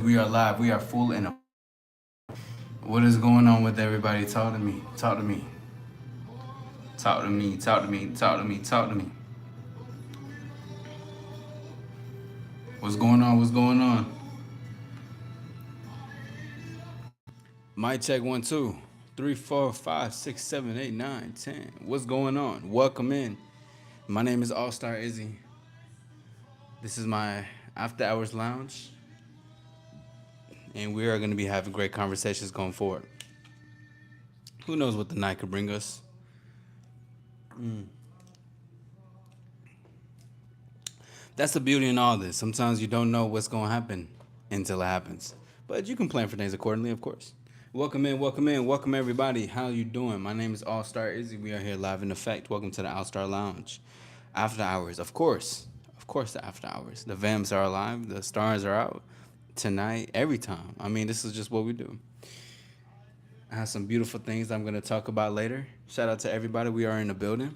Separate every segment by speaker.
Speaker 1: We are live. We are full and what is going on with everybody? Talk to me. Talk to me. Talk to me. Talk to me. Talk to me. Talk to me. What's going on? What's going on? Mic check 1, 2, 3, 4, 5, 6, 7, 8, 9, 10. What's going on? Welcome in. My name is Allstar Issy. This is my after hours lounge, and we are going to be having great conversations going forward. Who knows what the night could bring us? That's the beauty in all this. Sometimes you don't know what's going to happen until it happens. But you can plan for things accordingly, of course. Welcome in, welcome in, welcome everybody. How you doing? My name is Allstar Issy. We are here live in effect. Welcome to the Allstar Lounge. After hours, of course. Of course, the after hours. The vamps are alive. The stars are out. Tonight, every time. I mean, this is just what we do. I have some beautiful things I'm going to talk about later. Shout out to everybody. We are in the building.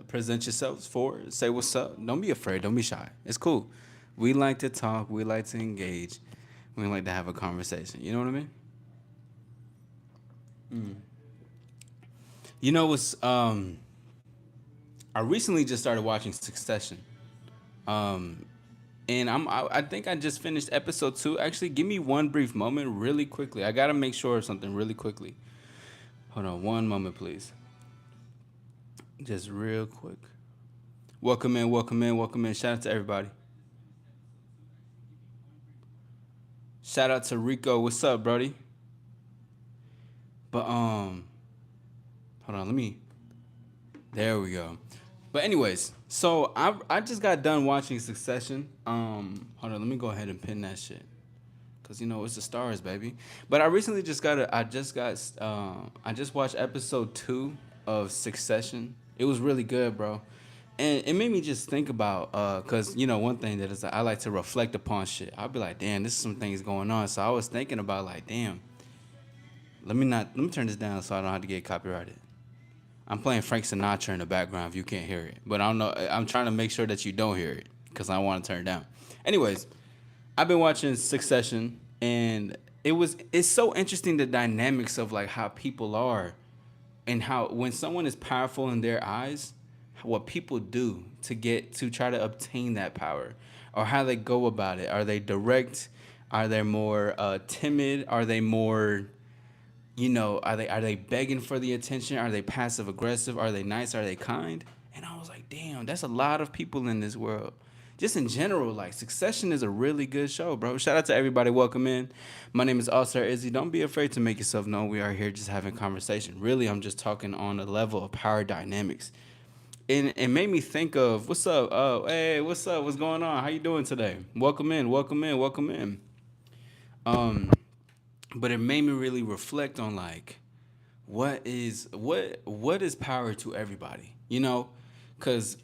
Speaker 1: Present yourselves forward. Say what's up. Don't be afraid. Don't be shy. It's cool. We like to talk. We like to engage. We like to have a conversation. You know what I mean? You know what's I recently just started watching Succession. Um and I think I just finished episode 2. Actually, give me one brief moment really quickly. I got to make sure of something really quickly. Hold on one moment, please. Just real quick. Welcome in, welcome in, welcome in. Shout out to everybody. Shout out to Rico. What's up, Brody? But hold on, let me. There we go. But anyways, so I just got done watching Succession. Hold on, let me go ahead and pin that shit, cause you know it's the stars, baby. But I recently just got I just watched episode 2 of Succession. It was really good, bro. And it made me just think about, cause you know one thing that is I like to reflect upon shit. I'll be like, damn, this is some things going on. So I was thinking about like, damn, let me turn this down so I don't have to get copyrighted. I'm playing Frank Sinatra in the background if you can't hear it. But I don't know. I'm trying to make sure that you don't hear it because I want to turn it down. Anyways, I've been watching Succession, and it's so interesting the dynamics of like how people are, and how when someone is powerful in their eyes, what people do to try to obtain that power, or how they go about it. Are they direct? Are they more timid? Are they more, are they begging for the attention? Are they passive aggressive? Are they nice? Are they kind? And I was like, damn, that's a lot of people in this world. Just in general, like Succession is a really good show, bro. Shout out to everybody. Welcome in. My name is Allstar Issy. Don't be afraid to make yourself known. We are here just having conversation. Really, I'm just talking on a level of power dynamics. And it made me think of what's up? Oh, hey, what's up? What's going on? How you doing today? Welcome in. Welcome in. Welcome in. Um, but it made me really reflect on like what is power to everybody, because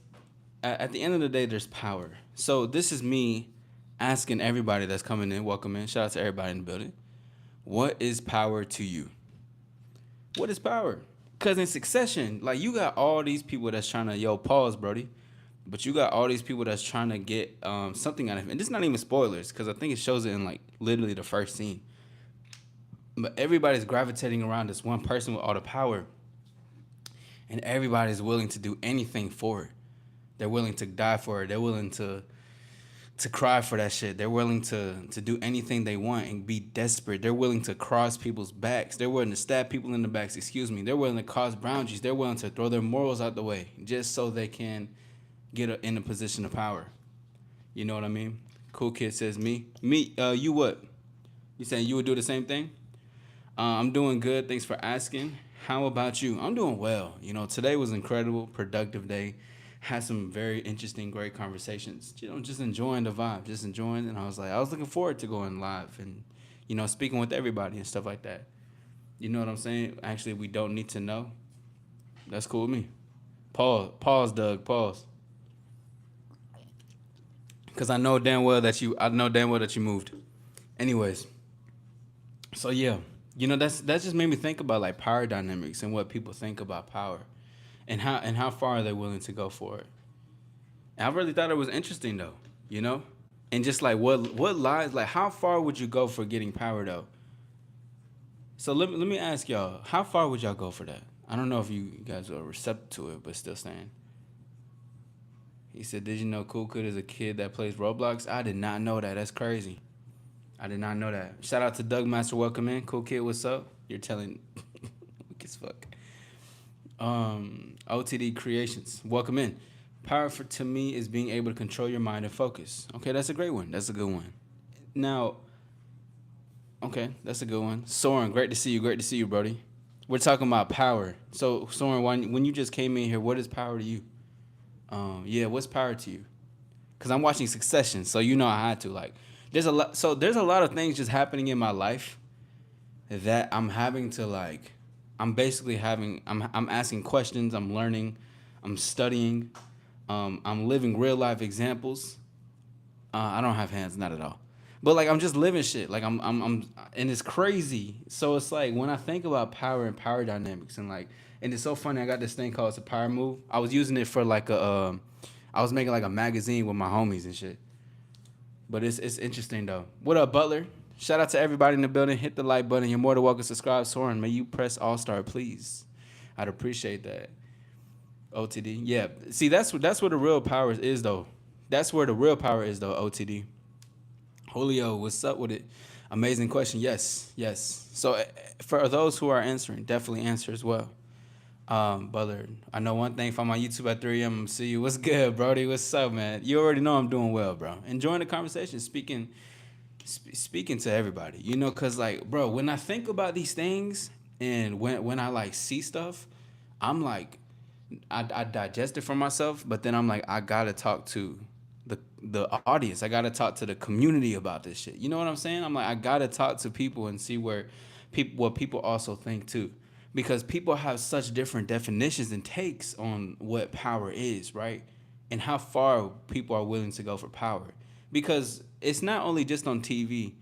Speaker 1: at the end of the day there's power. So this is me asking everybody that's coming in, welcome in, shout out to everybody in the building. What is power to you? What is power? Because in Succession, like, you got all these people that's trying to, pause, Brody, but you got all these people that's trying to get something out of it. And this is not even spoilers, because I think it shows it in like literally the first scene. But everybody's gravitating around this one person with all the power, and everybody's willing to do anything for it. They're willing to die for it. They're willing to cry for that shit. They're willing to do anything they want and be desperate. They're willing to cross people's backs. They're willing to stab people in the backs, excuse me. They're willing to cause boundaries. They're willing to throw their morals out the way just so they can in a position of power. You know what I mean? Cool Kid says, you what? You saying you would do the same thing? I'm doing good. Thanks for asking. How about you? I'm doing well. Today was an incredible, productive day. Had some very interesting, great conversations. Just enjoying the vibe, just enjoying. And I was looking forward to going live and, speaking with everybody and stuff like that. You know what I'm saying? Actually, we don't need to know. That's cool with me. Pause, Doug. Pause. Because I know damn well that you moved. Anyways, so yeah, that just made me think about like power dynamics and what people think about power, and how far are they willing to go for it. And I really thought it was interesting though, And just like what lies, like how far would you go for getting power though? So let me ask y'all, how far would y'all go for that? I don't know if you guys are receptive to it, but still saying. He said, "Did you know Cool Kid is a kid that plays Roblox?" I did not know that. That's crazy. I did not know that. Shout out to Doug Master, welcome in. Cool Kid, what's up? You're telling, weak as fuck. OTD Creations, welcome in. Power to me is being able to control your mind and focus. Okay, that's a great one. That's a good one. Now, okay, that's a good one. Soren, great to see you. Great to see you, Brody. We're talking about power. So, Soren, when you just came in here, what is power to you? Yeah, what's power to you? Because I'm watching Succession, so you know I had to like. There's a lot. So there's a lot of things just happening in my life that I'm having to like. I'm basically having. I'm asking questions. I'm learning. I'm studying. I'm living real life examples. I don't have hands, not at all. But like I'm just living shit. Like and it's crazy. So it's like when I think about power and power dynamics and like, and it's so funny. I got this thing called it's a power move. I was using it for like I was making like a magazine with my homies and shit. But it's interesting though. What up, Butler? Shout out to everybody in the building. Hit the like button. You're more than welcome to subscribe. Soren, may you press All-Star, please. I'd appreciate that. OTD. Yeah. See, that's where the real power is though. That's where the real power is though, OTD. Julio, what's up with it? Amazing question. Yes, yes. So for those who are answering, definitely answer as well. Butler, I know one thing from my YouTube at 3 a.m. See you. What's good, Brody? What's up, man? You already know I'm doing well, bro. Enjoying the conversation, speaking to everybody. You know, cause like, bro, when I think about these things and when I like see stuff, I'm like, I digest it for myself, but then I'm like, I gotta talk to the audience. I gotta talk to the community about this shit. You know what I'm saying? I'm like, I gotta talk to people and see where people what people also think too. Because people have such different definitions and takes on what power is, right? And how far people are willing to go for power. Because it's not only just on TV.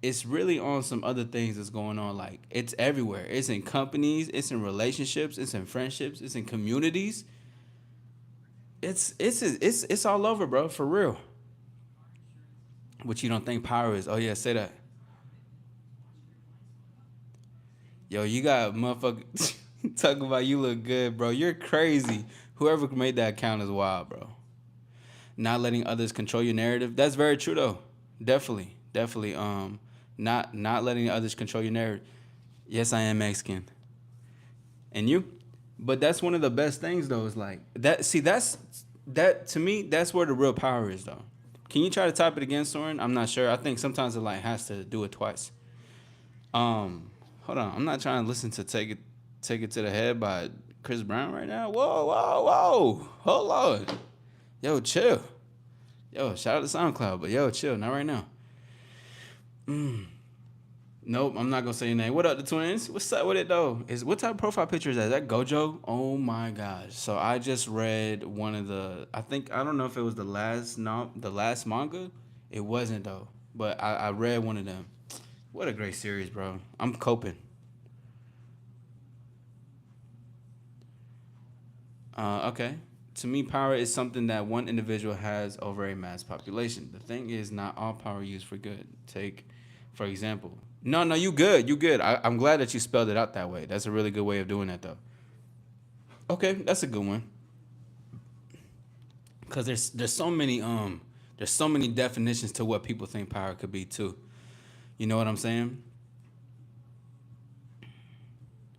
Speaker 1: It's really on some other things that's going on. Like it's everywhere. It's in companies, it's in relationships, it's in friendships, it's in communities. It's all over, bro, for real. What you don't think power is? Oh yeah, say that. Yo, you got motherfucker talking about you look good, bro. You're crazy. Whoever made that account is wild, bro. Not letting others control your narrative. That's very true though. Definitely, definitely. Not letting others control your narrative. Yes, I am Mexican. And you? But that's one of the best things though. Is like that. See, that to me. That's where the real power is though. Can you try to type it again, Soren? I'm not sure. I think sometimes it like has to do it twice. Um, Hold on. I'm not trying to listen to Take It to the Head by Chris Brown right now. Whoa, whoa, whoa. Hold on. Yo, chill. Yo, shout out to SoundCloud, but yo, chill. Not right now. Nope, I'm not gonna say your name. What up, the twins? What's up with it though? Is what type of profile picture is that? Is that Gojo? Oh my gosh! So I just read one of the. I don't know if it was the last no the last manga. It wasn't though, but I read one of them. What a great series, bro. I'm coping. Okay. To me, power is something that one individual has over a mass population. The thing is, not all power used for good. Take, for example. No, no, you good. You good. I'm glad that you spelled it out that way. That's a really good way of doing that, though. Okay, that's a good one. Cause there's so many definitions to what people think power could be too. You know what I'm saying?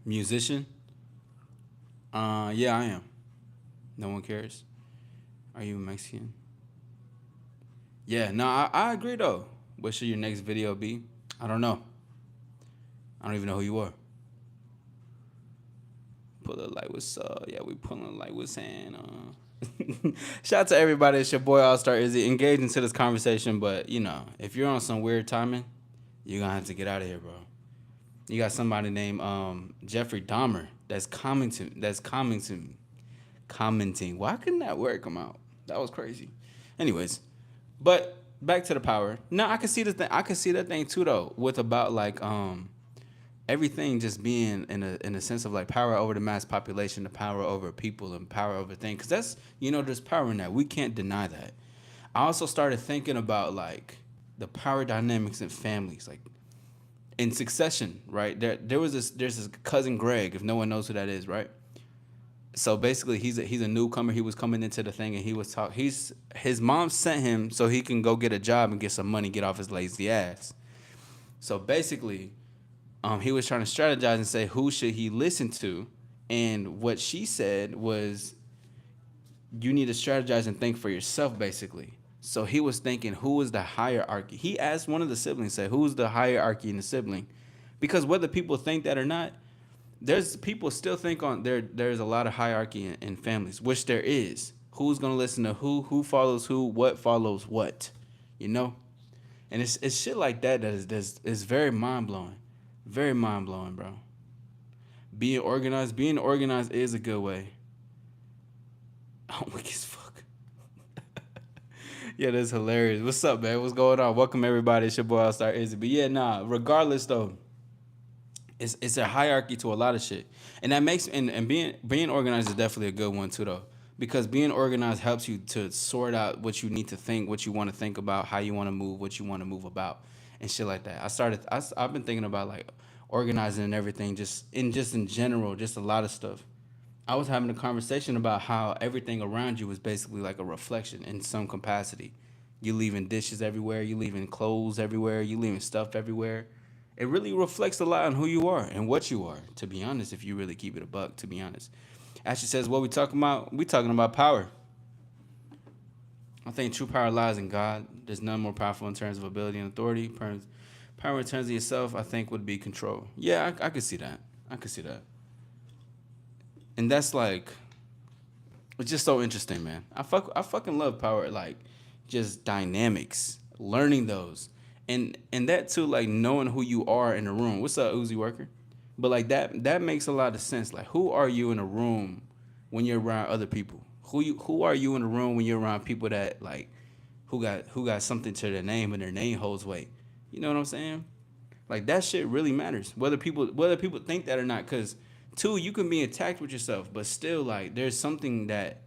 Speaker 1: Musician. Yeah, I am. No one cares. Are you Mexican? Yeah, no, I agree though. What should your next video be? I don't know. I don't even know who you are. Pull it like what's up? Yeah, we pulling like what's saying. Shout out to everybody. It's your boy Allstar Issy. Engage into this conversation, but you know, if you're on some weird timing, you're gonna have to get out of here, bro. You got somebody named Jeffrey Dahmer that's commenting. Commenting. Why couldn't that word come out? That was crazy. Anyways, but back to the power. No, I can see the thing. I can see that thing too, though, with about like everything just being in a sense of like power over the mass population, the power over people, and power over things. Because that's there's power in that. We can't deny that. I also started thinking about like the power dynamics in families, like in Succession, right? There's this cousin Greg, if no one knows who that is, right? So basically he's a newcomer. He was coming into the thing and he was talk he's his mom sent him so he can go get a job and get some money, get off his lazy ass. So basically, he was trying to strategize and say who should he listen to, and what she said was you need to strategize and think for yourself, basically. So he was thinking, who is the hierarchy? He asked one of the siblings, said, who's the hierarchy in the sibling? Because whether people think that or not, there's people still think on there. There's a lot of hierarchy in families, which there is. Who's gonna listen to who follows who, what follows what, you know? And it's shit like that is very mind blowing, very mind blowing, bro. Being organized is a good way. I'm weak as fuck. Yeah, that's hilarious. What's up, man? What's going on? Welcome everybody. It's your boy Allstar Issy. But yeah, nah. Regardless though, it's a hierarchy to a lot of shit, and that makes and being organized is definitely a good one too though, because being organized helps you to sort out what you need to think, what you want to think about, how you want to move, what you want to move about, and shit like that. I've been thinking about like organizing and everything, just in general, just a lot of stuff. I was having a conversation about how everything around you is basically like a reflection in some capacity. You leaving dishes everywhere, you leaving clothes everywhere, you leaving stuff everywhere. It really reflects a lot on who you are and what you are, to be honest, if you really keep it a buck, to be honest. Ashley says, what we talking about? We talking about power. I think true power lies in God. There's none more powerful in terms of ability and authority. Power in terms of yourself, I think, would be control. Yeah, I could see that. I could see that. And that's like, it's just so interesting, man. I fucking love power, like just dynamics, learning those, and that too, like knowing who you are in a room. What's up, Uzi Worker? But like that makes a lot of sense. Like, who are you in a room when you're around other people? Who are you in a room when you're around people that like who got something to their name and their name holds weight? You know what I'm saying? Like that shit really matters. Whether people think that or not, because two, you can be attacked with yourself, but still like there's something that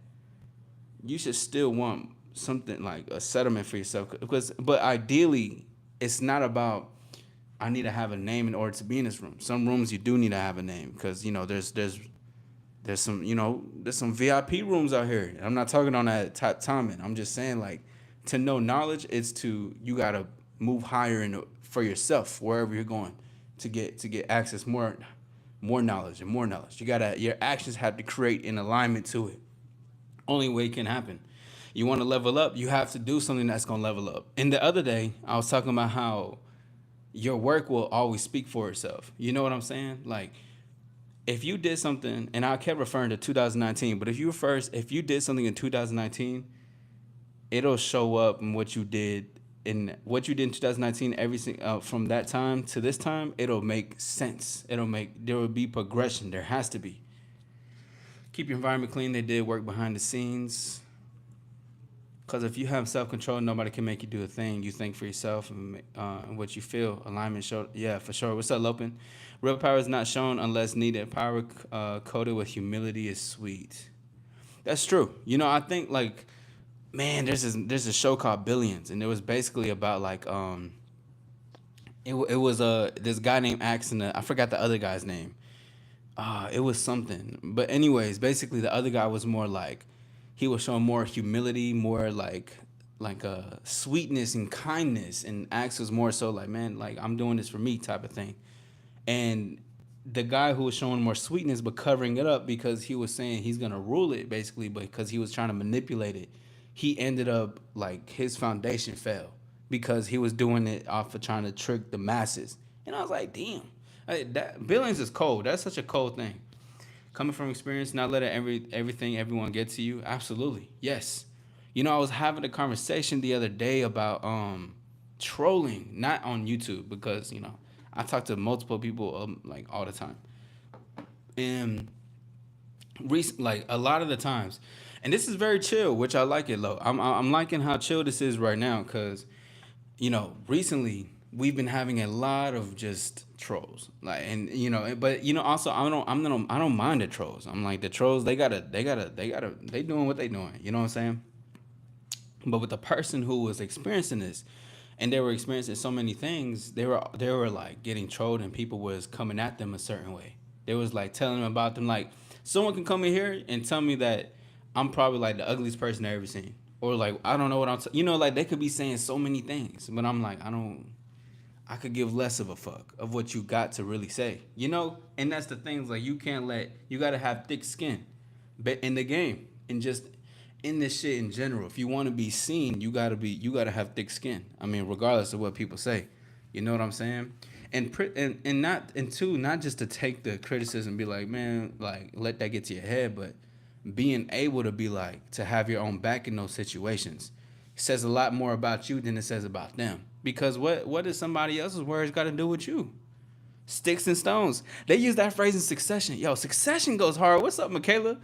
Speaker 1: you should still want something like a settlement for yourself. But ideally, it's not about I need to have a name in order to be in this room. Some rooms you do need to have a name because there's some there's some VIP rooms out here. I'm not talking on that top timing. I'm just saying like to know knowledge is to you gotta move higher in for yourself wherever you're going to get access more knowledge and more knowledge. Your actions have to create an alignment to it. Only way it can happen. You want to level up, you have to do something that's gonna level up. And the other day, I was talking about how your work will always speak for itself. You know what I'm saying? Like if you did something, and I kept referring to 2019, but if you did something in 2019, it'll show up in what you did in 2019. From that time to this time, it'll make sense. There will be progression. There has to be. Keep your environment clean. They did work behind the scenes. Because if you have self-control, nobody can make you do a thing. You think for yourself and what you feel. Alignment show. Yeah, for sure. What's up, Lopin? Real power is not shown unless needed. Power coated with humility is sweet. That's true. I think like, man, there's a show called Billions, and it was basically about like it was this guy named Axe and I forgot the other guy's name. It was something. But anyways, basically the other guy was more like he was showing more humility, more like sweetness and kindness, and Axe was more so like, man, like I'm doing this for me type of thing. And the guy who was showing more sweetness but covering it up because he was saying he's gonna rule it basically, because he was trying to manipulate it. He ended up like his foundation fell because he was doing it off of trying to trick the masses. And I was like, damn, that Billions is cold. That's such a cold thing. Coming from experience, not letting everything everyone get to you. Absolutely, yes. I was having a conversation the other day about trolling, not on YouTube because I talk to multiple people like all the time, and like a lot of the times, and this is very chill, which I like it. Low, I'm liking how chill this is right now because recently we've been having a lot of just trolls, like, and but also I don't mind the trolls. I'm like the trolls, they doing what they doing. You know what I'm saying? But with the person who was experiencing this, and they were experiencing so many things, they were like getting trolled, and people was coming at them a certain way. They was like telling them about them, like someone can come in here and tell me that I'm probably like the ugliest person I ever seen, or like I don't know what like they could be saying so many things, but I'm like I could give less of a fuck of what you got to really say, and that's the things like you gotta have thick skin, but in the game and just in this shit in general, if you want to be seen, you gotta have thick skin. I mean, regardless of what people say, you know what I'm saying? And not and two, not just to take the criticism and be like, man, like let that get to your head, but being able to be like to have your own back in those situations says a lot more about you than it says about them. Because what does somebody else's words got to do with you? Sticks and stones. They use that phrase in Succession. Yo, Succession goes hard. What's up, Michaela?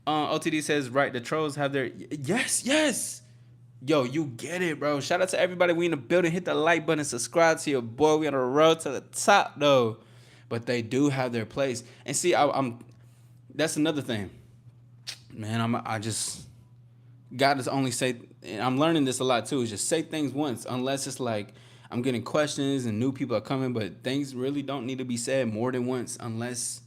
Speaker 1: OTD says, right, the trolls have their... Yes, yes. Yo, you get it, bro. Shout out to everybody. We in the building. Hit the like button. Subscribe to your boy. We on the road to the top, though. But they do have their place. And see, I'm... That's another thing. Man, I just... God is only say, and I'm learning this a lot too, is just say things once, unless it's like I'm getting questions and new people are coming, but things really don't need to be said more than once unless,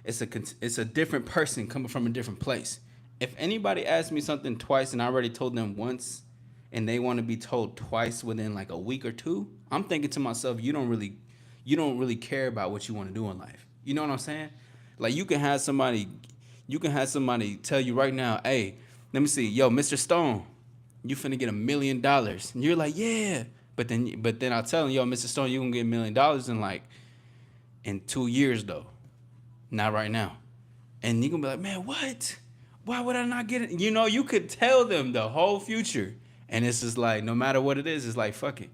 Speaker 1: it's a different person coming from a different place. If anybody asks me something twice and I already told them once and they want to be told twice within like a week or two, I'm thinking to myself, you don't really care about what you want to do in life. You know what I'm saying? Like you can have somebody tell you right now, hey, let me see, yo, Mr. Stone, you finna get $1 million. And you're like, yeah. But then I'll tell him, yo, Mr. Stone, you gonna get $1 million in 2 years though. Not right now. And you gonna be like, man, what? Why would I not get it? You could tell them the whole future. And it's just like, no matter what it is, it's like, fuck it.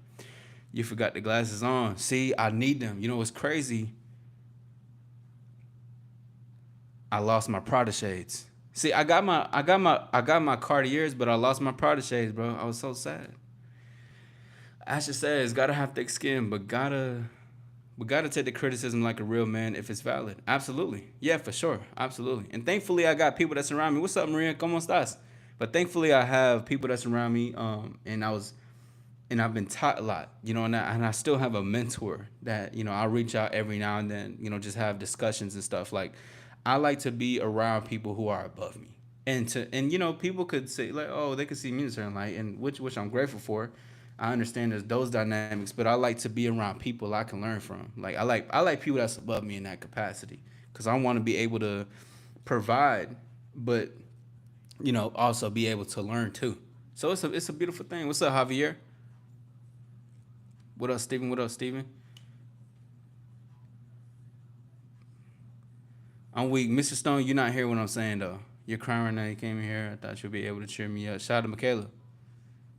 Speaker 1: You forgot the glasses on. See, I need them. You know what's crazy? I lost my Prada shades. See, I got my Cartiers, but I lost my Prada shades, bro. I was so sad. Asha says, gotta have thick skin, but gotta take the criticism like a real man if it's valid. Absolutely. Yeah, for sure. Absolutely. And thankfully I got people that surround me. What's up, Maria? ¿Cómo estás? But thankfully I have people that surround me. And I've been taught a lot, and I still have a mentor that, I reach out every now and then, just have discussions and stuff. Like, I like to be around people who are above me. And people could say like, oh, they could see me in a certain light, and which I'm grateful for. I understand there's those dynamics, but I like to be around people I can learn from. Like I like people that's above me in that capacity, because I want to be able to provide, but also be able to learn too. So it's a beautiful thing. What's up, Javier? What up, Steven? What up, Steven? I'm weak. Mr. Stone, you're not hearing what I'm saying, though. You're crying right now. You came in here. I thought you'd be able to cheer me up. Shout out to Michaela.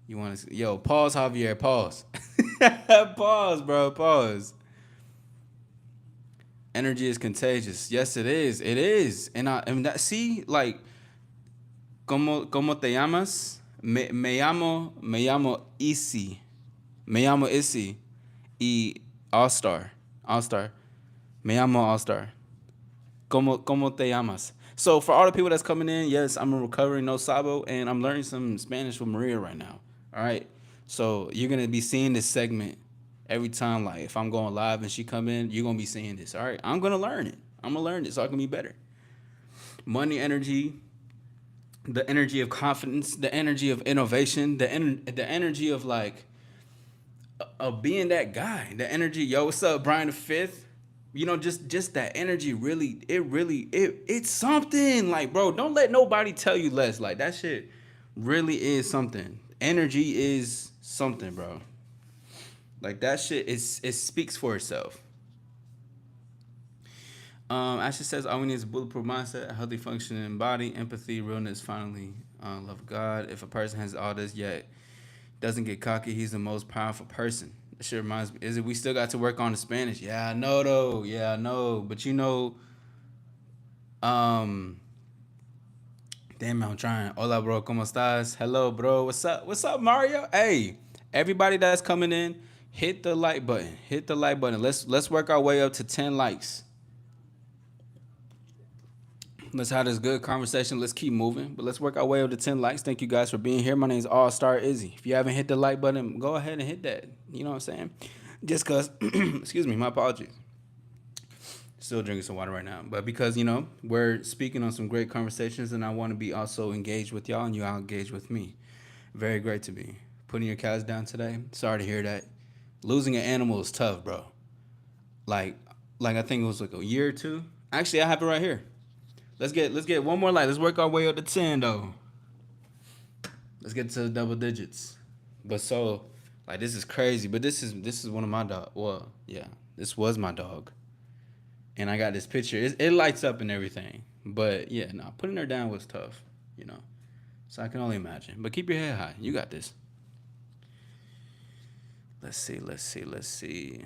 Speaker 1: You want to... Yo, pause, Javier. Pause. Pause, bro. Pause. Energy is contagious. Yes, it is. It is. And that... See, like... ¿Cómo te llamas? Me llamo Issy. Me llamo Issy. Y Allstar. Allstar. Me llamo Allstar. ¿Cómo te llamas? So for all the people that's coming in, yes, I'm a recovering no sabo, and I'm learning some Spanish with Maria right now. All right. So you're gonna be seeing this segment every time. Like if I'm going live and she come in, you're gonna be seeing this. All right. I'm gonna learn it. I'm gonna learn it so I can be better. Money energy, the energy of confidence, the energy of innovation, the energy of like of being that guy. The energy, yo, what's up, Brian the Fifth? Just that energy it's something. Like, bro, don't let nobody tell you less. Like, that shit really is something. Energy is something, bro. Like, that shit it speaks for itself. Ashley says all we need is a bulletproof mindset, a healthy functioning body, empathy, realness, finally, love of God. If a person has all this yet doesn't get cocky, he's the most powerful person. That shit reminds me, is it we still got to work on the Spanish? Yeah, I know though. Yeah, I know. But damn, I'm trying. Hola, bro, ¿cómo estás? Hello, bro. What's up? What's up, Mario? Hey, everybody that's coming in, hit the like button. Hit the like button. Let's work our way up to 10 likes. Let's have this good conversation. Let's keep moving, but let's work our way up to 10 likes. Thank you guys for being here. My name is Allstar Issy. If you haven't hit the like button, go ahead and hit that. You know what I'm saying? Just because, excuse me, my apologies. Still drinking some water right now. But because, we're speaking on some great conversations and I want to be also engaged with y'all and you all engaged with me. Very great to be. Putting your cats down today. Sorry to hear that. Losing an animal is tough, bro. Like, like I think it was like a year or two. Actually, I have it right here. Let's get one more light. Let's work our way up to 10 though. Let's get to the double digits. But so, like, this is crazy. But this is one of my dog. Well, yeah, this was my dog. And I got this picture. It lights up and everything. But yeah, no, putting her down was tough, you know. So I can only imagine. But keep your head high. You got this. Let's see.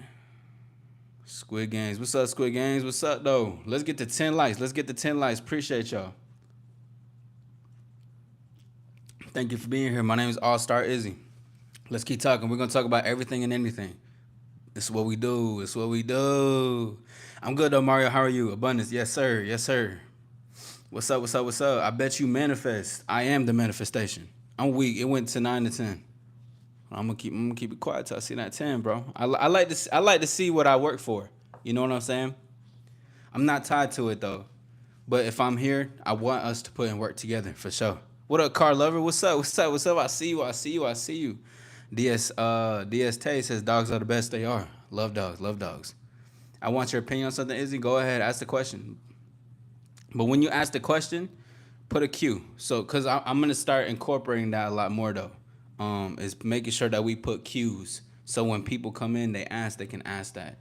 Speaker 1: Squid Games. What's up, Squid Games? What's up, though? Let's get to 10 likes. Let's get to 10 likes. Appreciate y'all. Thank you for being here. My name is All-Star Izzy. Let's keep talking. We're going to talk about everything and anything. This is what we do. It's what we do. I'm good, though, Mario. How are you? Abundance. Yes, sir. Yes, sir. What's up? I bet you manifest. I am the manifestation. I'm weak. It went to 9 to 10. I'm gonna keep it quiet till I see that 10, bro. I like to see what I work for. You know what I'm saying? I'm not tied to it though. But if I'm here, I want us to put in work together for sure. What up, car lover? What's up? I see you. DS Tay says dogs are the best they are. Love dogs. I want your opinion on something, Izzy. Go ahead, ask the question. But when you ask the question, put a Q. So, cause I'm gonna start incorporating that a lot more though. Is making sure that we put cues so when people come in, they can ask that,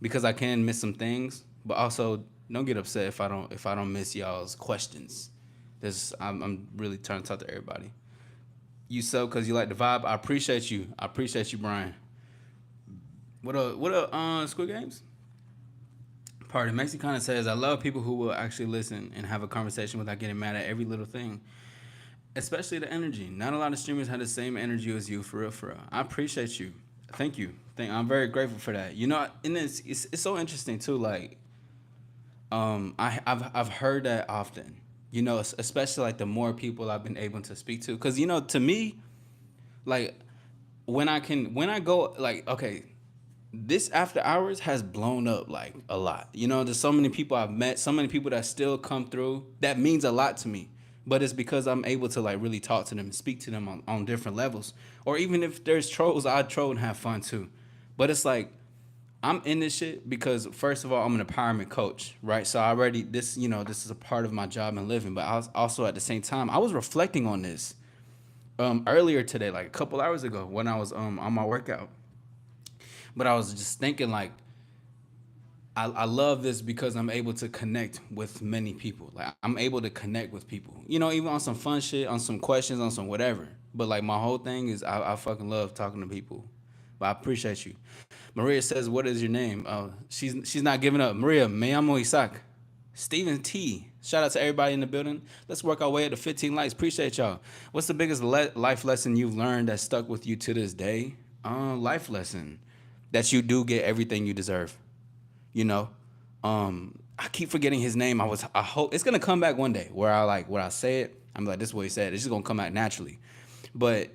Speaker 1: because I can miss some things, but also don't get upset if I don't miss y'all's questions. I'm really trying to talk to everybody. You sub because you like the vibe. I appreciate you, Brian. What up, Squid Games? Pardon, Mexicana says, I love people who will actually listen and have a conversation without getting mad at every little thing, especially the energy. Not a lot of streamers have the same energy as you, for real, for real. I appreciate you. Thank you. I'm very grateful for that. And it's so interesting too. Like, I've heard that often. Especially like the more people I've been able to speak to, because to me, like when I go, like, okay, this after hours has blown up like a lot. There's so many people I've met, so many people that still come through. That means a lot to me. But it's because I'm able to like really talk to them and speak to them on different levels. Or even if there's trolls, I troll and have fun too. But it's like I'm in this shit because first of all, I'm an empowerment coach, right? So I already this is a part of my job and living. But I was also at the same time, I was reflecting on this earlier today, like a couple hours ago when I was on my workout. But I was just thinking like I love this because I'm able to connect with many people. Like I'm able to connect with people. Even on some fun shit, on some questions, on some whatever. But like my whole thing is I fucking love talking to people. But I appreciate you. Maria says, "What is your name?" She's not giving up. Maria, me llamo Isaac. Stephen T. Shout out to everybody in the building. Let's work our way up to 15 likes. Appreciate y'all. What's the biggest life lesson you've learned that stuck with you to this day? Life lesson that you do get everything you deserve. you know. I keep forgetting his name. I hope it's gonna come back one day where I say it, I'm like, this is what he said. It's just gonna come out naturally. But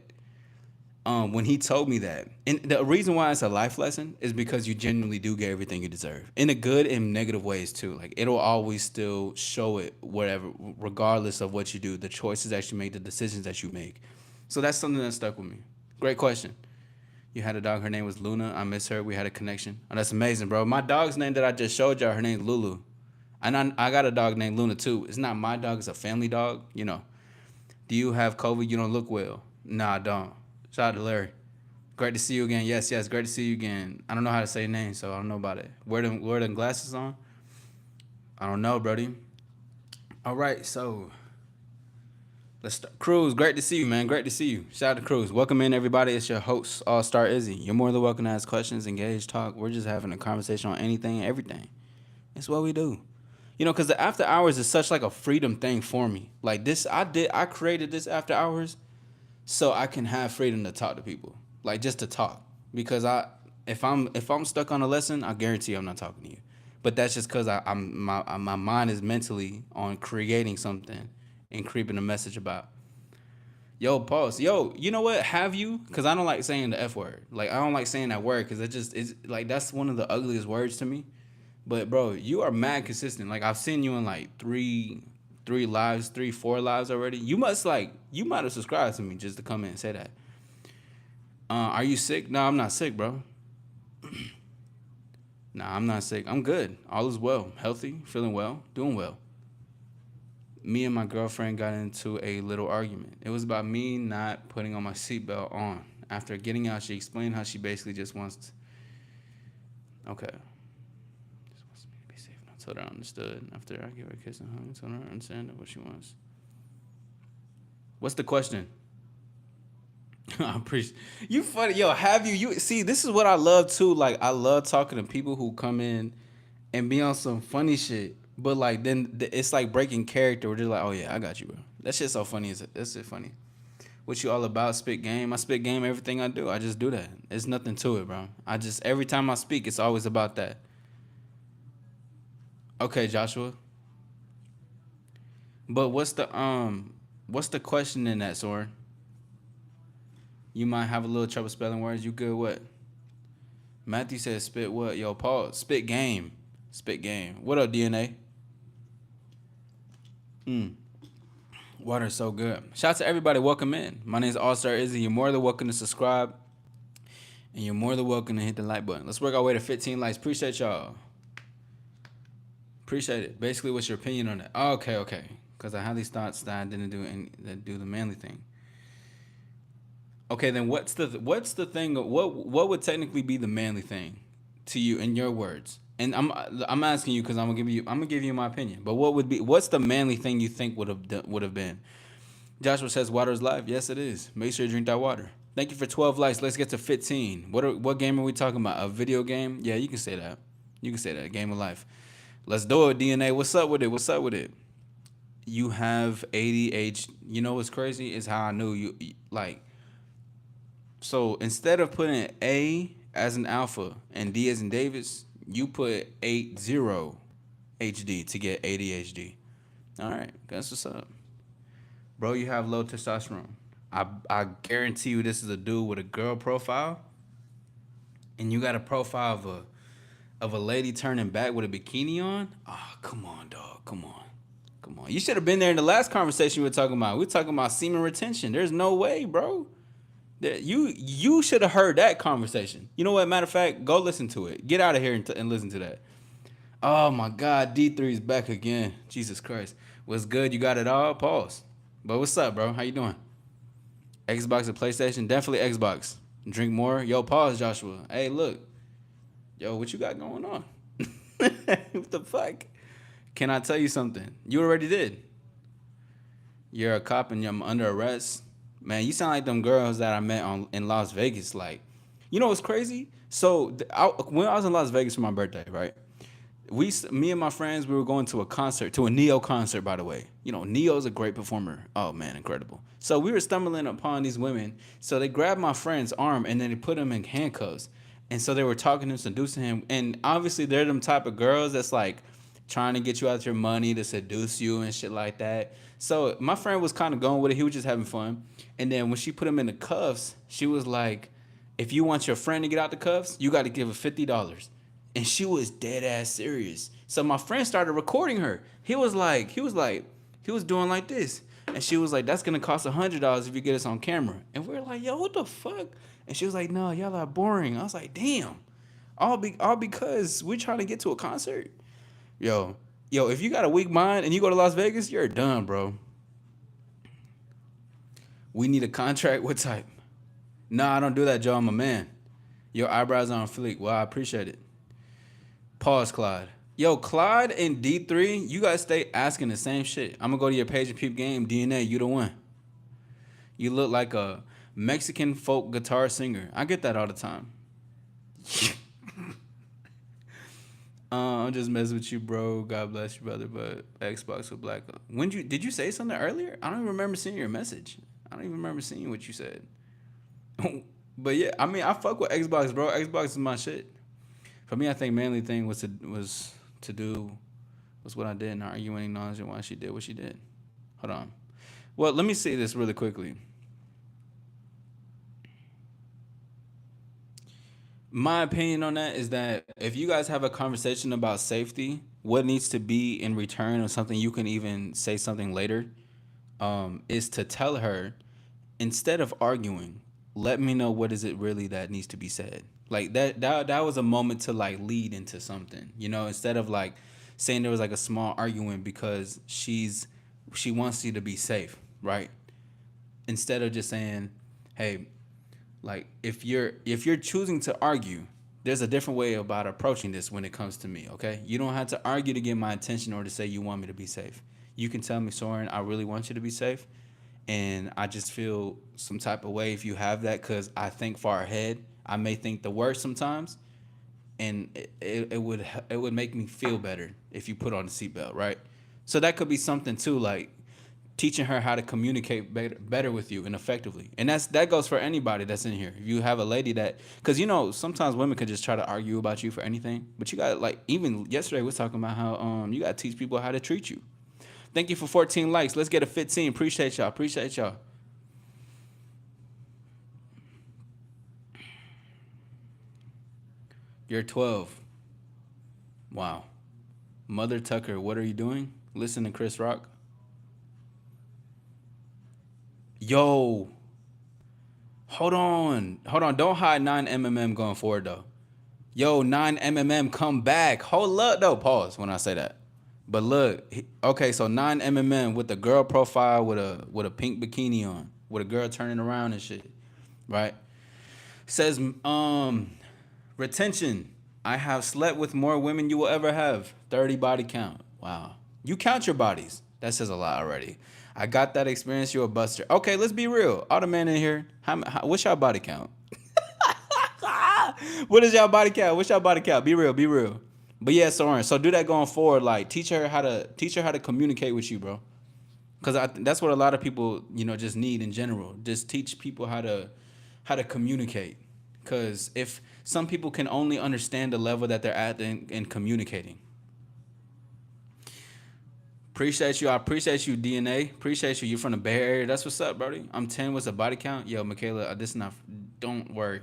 Speaker 1: when he told me that, and the reason why it's a life lesson is because you genuinely do get everything you deserve, in a good and negative ways too. Like it'll always still show it, whatever, regardless of what you do, the choices that you make, the decisions that you make. So that's something that stuck with me. Great question. You had a dog. Her name was Luna. I miss her. We had a connection. Oh, that's amazing, bro. My dog's name that I just showed y'all, her name's Lulu. And I got a dog named Luna too. It's not my dog. It's a family dog. Do you have COVID? You don't look well. Nah, I don't. Shout out to Larry. Great to see you again. Yes, great to see you again. I don't know how to say your name, so I don't know about it. Wear them glasses on? I don't know, Brody. All right, so let's start. Cruz, great to see you, man. Great to see you. Shout out to Cruz. Welcome in, everybody. It's your host, All-Star Izzy. You're more than welcome to ask questions, engage, talk. We're just having a conversation on anything and everything. It's what we do. Because the after hours is such like a freedom thing for me. Like this, I created this after hours so I can have freedom to talk to people, like just to talk. Because if I'm stuck on a lesson, I guarantee I'm not talking to you. But that's just because my mind is mentally on creating something and creeping a message about. Yo, pause. Yo, you know what? Have you? Because I don't like saying the F word. Like, I don't like saying that word because it just is like that's one of the ugliest words to me. But bro, you are mad consistent. Like I've seen you in like three lives, 4 lives already. You might have subscribed to me just to come in and say that. Are you sick? No, I'm not sick, bro. Nah, I'm not sick. I'm good. All is well. Healthy, feeling well, doing well. Me and my girlfriend got into a little argument. It was about me not putting on my seatbelt on. After getting out, she explained how she basically just wants to. Okay. Just wants me to be safe. And I told her I understood. After I gave her a kiss and hug, I told her I understand what she wants. What's the question? I appreciate you. Funny, yo. Have you? You see, this is what I love too. Like I love talking to people who come in and be on some funny shit, but like then it's like breaking character. We're just like, oh yeah, I got you, bro. That shit's so funny. That's shit funny. What you all about? Spit game. I spit game. Everything I do, I just do that. It's nothing to it, bro. I just every time I speak, it's always about that. Okay, Joshua. But what's the question in that, Soren? You might have a little trouble spelling words. You good? What? Matthew says spit what? Yo, Paul, spit game. Spit game. What up, DNA? Mm. Water's so good. Shout out to everybody. Welcome in. My name is Allstar Issy. You're more than welcome to subscribe. And you're more than welcome to hit the like button. Let's work our way to 15 likes. Appreciate y'all. Appreciate it. Basically, what's your opinion on that? Okay. Because I had these thoughts that I didn't do the manly thing. Okay, then what's the thing? What would technically be the manly thing to you in your words? And I'm asking you because I'm gonna give you my opinion. But what's the manly thing you think would have been? Joshua says water is life. Yes, it is. Make sure you drink that water. Thank you for 12 likes. Let's get to 15. What game are we talking about? A video game? Yeah, you can say that. You can say that. Game of life. Let's do it. DNA. What's up with it? What's up with it? You have ADHD. You know what's crazy is how I knew like. So instead of putting A as an alpha and D as in Davis, you put 80 HD to get ADHD. All right, that's what's up. Bro, you have low testosterone. I guarantee you this is a dude with a girl profile, and you got a profile of a lady turning back with a bikini on. Oh, come on, dog. Come on. Come on. You should have been there in the last conversation we were talking about. We were talking about semen retention. There's no way, bro. You should have heard that conversation. You know what? Matter of fact, go listen to it. Get out of here and listen to that. Oh my God, D3 is back again. Jesus Christ. What's good? You got it all? Pause. But what's up, bro? How you doing? Xbox or PlayStation? Definitely Xbox. Drink more? Yo, pause, Joshua. Hey, look. Yo, what you got going on? What the fuck? Can I tell you something? You already did. You're a cop and I'm under arrest. Man, you sound like them girls that I met in Las Vegas. Like, you know what's crazy? So when I was in Las Vegas for my birthday, right? Me and my friends, we were going to a concert, to a Neo concert, by the way. You know, Neo's a great performer. Oh man, incredible. So we were stumbling upon these women. So they grabbed my friend's arm and then they put him in handcuffs. And so they were talking to him, seducing him. And obviously they're them type of girls that's like trying to get you out your money to seduce you and shit like that. So my friend was kind of going with it. He was just having fun. And then when she put him in the cuffs, she was like, if you want your friend to get out the cuffs, you got to give her $50. And she was dead ass serious. So my friend started recording her. He was doing like this. And she was like, that's going to cost $100 if you get us on camera. And we were like, yo, what the fuck? And she was like, no, y'all are boring. I was like, damn. All because we're trying to get to a concert. Yo, if you got a weak mind and you go to Las Vegas, you're done, bro. We need a contract. What type? Nah, I don't do that, Joe. I'm a man. Your eyebrows are on fleek. Well, I appreciate it. Pause, Clyde. Yo, Clyde and D3, you guys stay asking the same shit. I'm gonna go to your page and peep game. DNA, you the one. You look like a Mexican folk guitar singer. I get that all the time. I'm just messing with you, bro. God bless you, brother. But Xbox with black. Did you say something earlier? I don't even remember seeing your message. I don't even remember seeing what you said. But yeah, I mean, I fuck with Xbox, bro. Xbox is my shit. For me, I think manly thing was to do was what I did, not arguing, acknowledging why she did what she did. Hold on. Well, let me say this really quickly. My opinion on that is that if you guys have a conversation about safety, what needs to be in return or something you can even say something later, is to tell her, instead of arguing, let me know what is it really that needs to be said. Like that was a moment to like lead into something, instead of like saying there was like a small argument because she wants you to be safe, right? Instead of just saying, hey, like if you're choosing to argue, there's a different way about approaching this when it comes to me, okay? You don't have to argue to get my attention or to say you want me to be safe. You can tell me, Soren, I really want you to be safe, and I just feel some type of way if you have that, because I think far ahead. I may think the worst sometimes, and it would make me feel better if you put on the seatbelt, right? So that could be something too, like teaching her how to communicate better with you and effectively. And that goes for anybody that's in here. If you have a lady that, because sometimes women could just try to argue about you for anything, but you got, like, even yesterday we was talking about how you got to teach people how to treat you. Thank you for 14 likes. Let's get a 15. Appreciate y'all. Appreciate y'all. You're 12. Wow. Mother Tucker, what are you doing? Listen to Chris Rock. Yo, hold on. Hold on. Don't hide 9 MMM going forward, though. Yo, 9 MMM, come back. Hold up, though. Pause when I say that. But look, okay, so 9 MMM with a girl profile with a pink bikini on, with a girl turning around and shit, right? Says, retention. I have slept with more women you will ever have. 30 body count. Wow. You count your bodies. That says a lot already. I got that experience. You're a buster. Okay, let's be real. All the men in here, what's y'all body count? What is y'all body count? What's y'all body count? Be real. Be real. But yeah, Soren. So do that going forward. Like teach her how to communicate with you, bro. Because that's what a lot of people, just need in general. Just teach people how to communicate. Because if some people can only understand the level that they're at in communicating. Appreciate you. I appreciate you, DNA. Appreciate you. You're from the Bay Area. That's what's up, Brody. I'm 10. What's the body count? Yo, Michaela, this is not. Don't worry.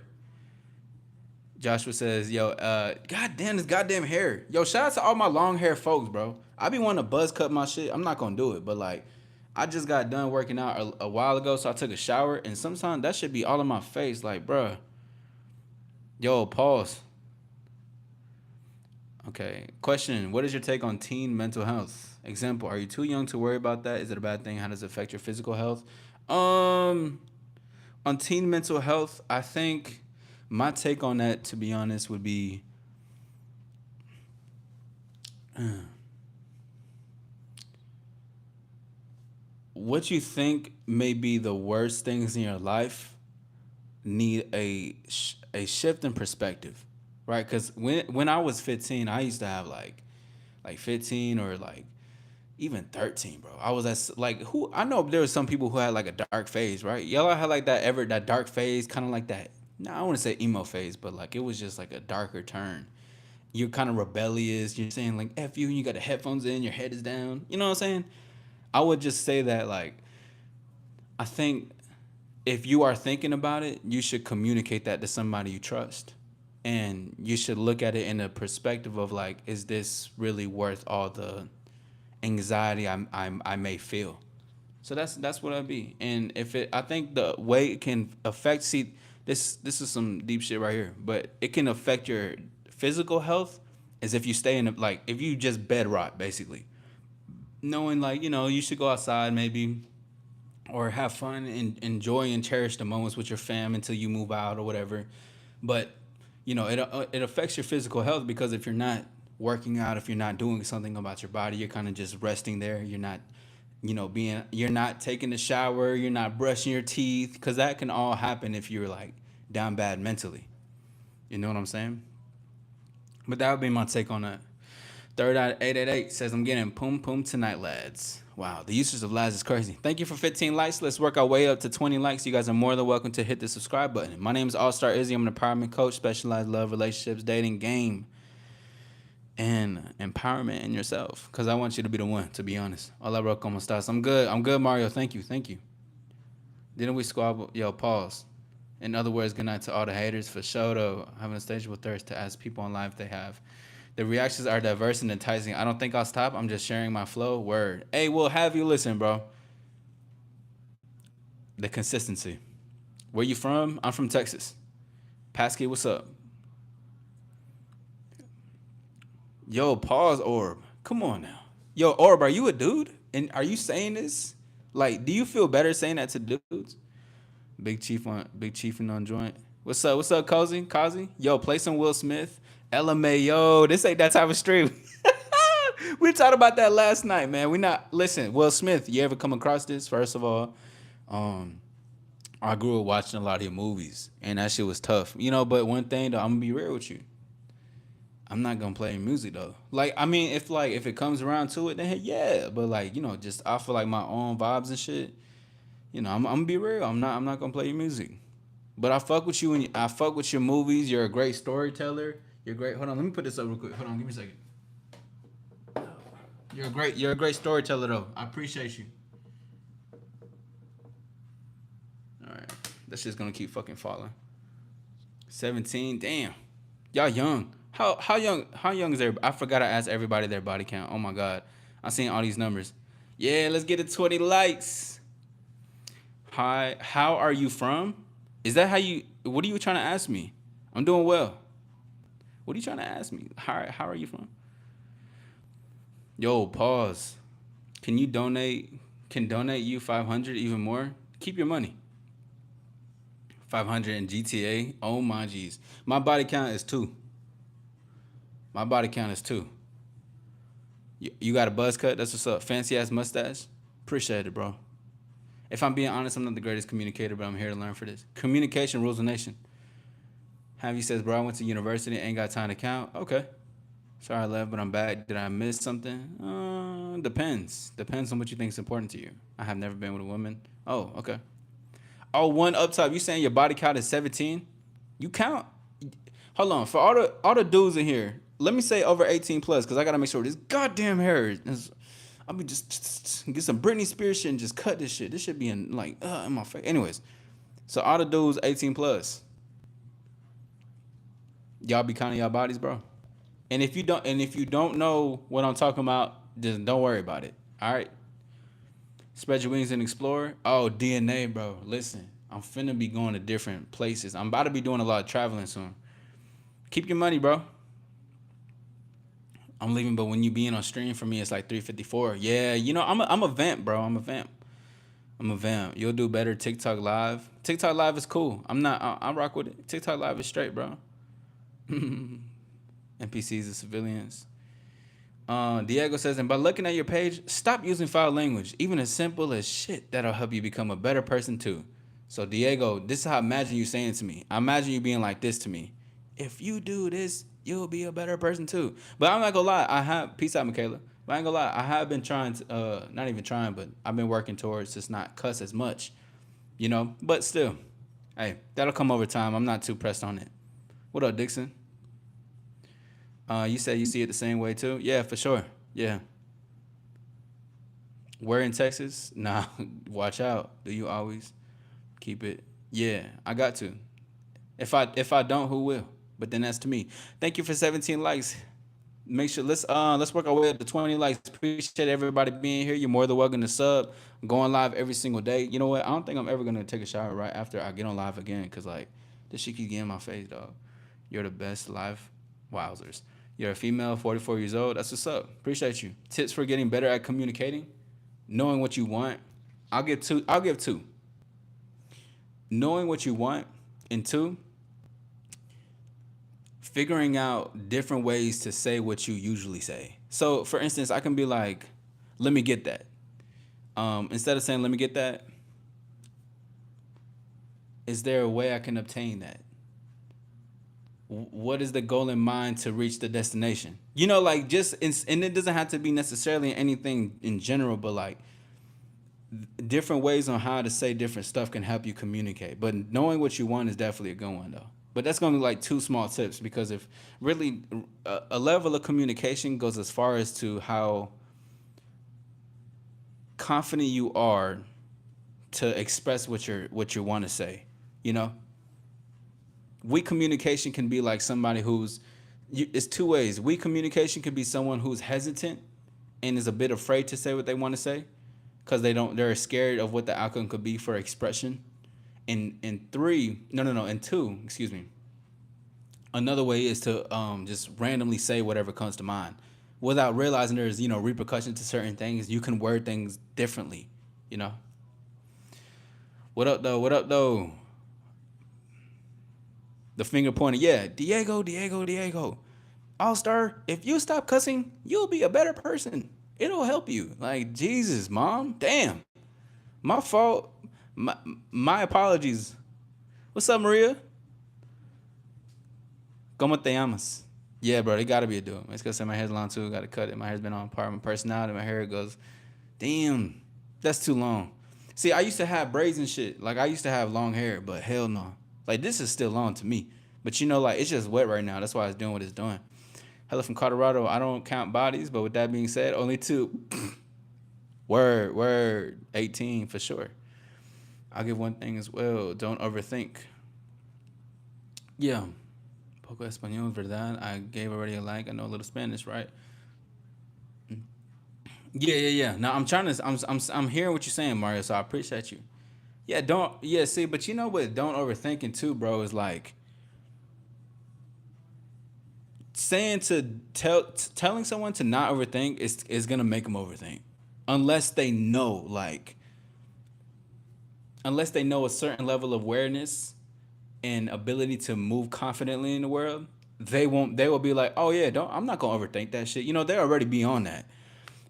Speaker 1: Joshua says, yo, goddamn this goddamn hair. Yo, shout out to all my long hair folks, bro. I be wanting to buzz cut my shit. I'm not gonna do it, but like, I just got done working out a while ago, so I took a shower, and sometimes that should be all in my face. Like, bruh. Yo, pause. Okay. Question: what is your take on teen mental health? Example: are you too young to worry about that? Is it a bad thing? How does it affect your physical health? On teen mental health, I think my take on that, to be honest, would be what you think may be the worst things in your life need a shift in perspective, right? Because when I was 15, I used to have like 15 or like even 13, bro. I was like, who, I know there was some people who had like a dark phase, right? Y'all had like that dark phase, kind of like that. No, I don't want to say emo phase, but like it was just like a darker turn. You're kind of rebellious. You're saying like F you, and you got the headphones in, your head is down. You know what I'm saying? I would just say that, like, I think if you are thinking about it, you should communicate that to somebody you trust. And you should look at it in a perspective of like, is this really worth all the anxiety I may feel? So that's what I'd be. And I think the way it can affect, see, this is some deep shit right here, but it can affect your physical health is if you stay in like, if you just bed rot, basically. Knowing like, you should go outside maybe, or have fun and enjoy and cherish the moments with your fam until you move out or whatever. But it affects your physical health, because if you're not working out, if you're not doing something about your body, you're kind of just resting there. You're not, you're not taking a shower, you're not brushing your teeth, because that can all happen if you're like down bad mentally. You know what I'm saying? But that would be my take on that. Third out 888 says, I'm getting poom poom tonight, lads. Wow, the usage of lads is crazy. Thank you for 15 likes. Let's work our way up to 20 likes. You guys are more than welcome to hit the subscribe button. My name is Allstar Issy. I'm an empowerment coach, specialized love, relationships, dating, game. and empowerment in yourself. Cause I want you to be the one, to be honest. Hola, bro, ¿cómo estás? I'm good. I'm good, Mario. Thank you. Thank you. Didn't we squabble? Yo, pause. In other words, good night to all the haters. For sure, though, having a insatiable thirst to ask people in life if they have. The reactions are diverse and enticing. I don't think I'll stop. I'm just sharing my flow. Word. Hey, we'll have you listen, bro. The consistency. Where you from? I'm from Texas. Pasky, what's up? Yo, pause, Orb. Come on now. Yo, Orb, are you a dude? And are you saying this? Like, do you feel better saying that to dudes? Big Chief and on joint. What's up? What's up, Cozy? Kazi? Yo, play some Will Smith. LMA, yo, this ain't that type of stream. We talked about that last night, man. We not listen, Will Smith, you ever come across this? First of all, um, I grew up watching a lot of your movies, and that shit was tough. But one thing though, I'm gonna be real with you. I'm not gonna play music though. Like, I mean, if it comes around to it, then yeah. But like, just I feel like my own vibes and shit. I'm gonna be real. I'm not gonna play your music. But I fuck with you and I fuck with your movies. You're a great storyteller. You're great. Hold on, let me put this up real quick. Hold on, give me a second. You're a great storyteller though. I appreciate you. All right. That shit's gonna keep fucking falling. 17. Damn. Y'all young. How young is everybody? I forgot to ask everybody their body count. Oh my god. I seen all these numbers. Yeah, let's get to 20 likes. Hi, how are you from? Is that how you what are you trying to ask me? I'm doing well. What are you trying to ask me? How are you from? Yo, pause. Can you donate? Can donate you 500 even more? Keep your money. 500 in GTA. Oh my G's. My body count is 2. My body count is 2. You got a buzz cut? That's what's up. Fancy ass mustache? Appreciate it, bro. If I'm being honest, I'm not the greatest communicator, but I'm here to learn for this. Communication rules the nation. Have you says, bro, I went to university, ain't got time to count. Okay. Sorry I left, but I'm back. Did I miss something? Depends. Depends on what you think is important to you. I have never been with a woman. Oh, okay. Oh, one up top. You saying your body count is 17? You count? Hold on. For all the dudes in here, let me say over 18 plus, because I gotta make sure this goddamn hair is. I mean, just get some Britney Spears shit and just cut this shit. This should be in like in my face. Anyways, so all the dudes 18 plus, y'all be counting y'all bodies, bro. And if you don't know what I'm talking about, just don't worry about it. All right. Spread your wings and explore. Oh, DNA, bro. Listen, I'm finna be going to different places. I'm about to be doing a lot of traveling soon. Keep your money, bro. I'm leaving, but when you being on stream for me, it's like 354. Yeah, I'm a vamp, bro. I'm a vamp. I'm a vamp. You'll do better TikTok live. TikTok live is cool. I'm not. I rock with it. TikTok live is straight, bro. NPCs and civilians. Diego says, and by looking at your page, stop using foul language, even as simple as shit. That'll help you become a better person too. So Diego, this is how I imagine you saying to me. I imagine you being like this to me. If you do this, you'll be a better person too. But I'm not gonna lie, I have peace out, Michaela. But I ain't gonna lie, I have been trying to not even trying, but I've been working towards just not cuss as much. But still, hey, that'll come over time. I'm not too pressed on it. What up, Dixon? You said you see it the same way too? Yeah, for sure. Yeah. Where in Texas? Nah, watch out. Do you always keep it? Yeah, I got to. If I don't, who will? But then that's to me. Thank you for 17 likes. Make sure let's work our way up to 20 likes. Appreciate everybody being here. You're more than welcome to sub. I'm going live every single day. You know what? I don't think I'm ever gonna take a shower right after I get on live again, cause like this shit keep getting in my face, dog. You're the best live wowzers. You're a female, 44 years old. That's what's up. Appreciate you. Tips for getting better at communicating, knowing what you want. I'll give two. Knowing what you want, and 2, figuring out different ways to say what you usually say. So, for instance, I can be like, "Let me get that." Instead of saying, "Let me get that," is there a way I can obtain that? What is the goal in mind to reach the destination? Like and it doesn't have to be necessarily anything in general, but like different ways on how to say different stuff can help you communicate. But knowing what you want is definitely a good one, though. But that's gonna be like two small tips because if really a level of communication goes as far as to how confident you are to express what you want to say. You know, weak communication can be like somebody who's it's two ways. Weak communication can be someone who's hesitant and is a bit afraid to say what they want to say because they're scared of what the outcome could be for expression. And three, no, and two, excuse me. Another way is to just randomly say whatever comes to mind without realizing there's repercussions to certain things. You can word things differently. You know. What up though? What up though? The finger pointing. Yeah, Diego. Allstar, if you stop cussing, you'll be a better person. It'll help you. Like Jesus, mom. Damn. My fault. My my apologies. What's up, Maria? ¿Cómo te llamas? Yeah, bro, they gotta be a dude. It's because my hair's long too. Gotta cut it. My hair's been on part of my personality. My hair goes, damn, that's too long. See, I used to have braids and shit. Like I used to have long hair, but hell no. Like this is still long to me. But like it's just wet right now. That's why it's doing what it's doing. Hello from Colorado. I don't count bodies, but with that being said, only two. Word. 18 for sure. I'll give one thing as well. Don't overthink. Yeah. Poco español, verdad? I gave already a like. I know a little Spanish, right? Yeah. No, I'm trying to. I'm hearing what you're saying, Mario. So I appreciate you. Yeah, don't. Yeah, see, but you know what? Don't overthinking too, bro. Is like saying to telling someone to not overthink is gonna make them overthink, unless they know unless they know a certain level of awareness and ability to move confidently in the world. They will be like, oh yeah, don't. I'm not gonna overthink that shit. They already be on that.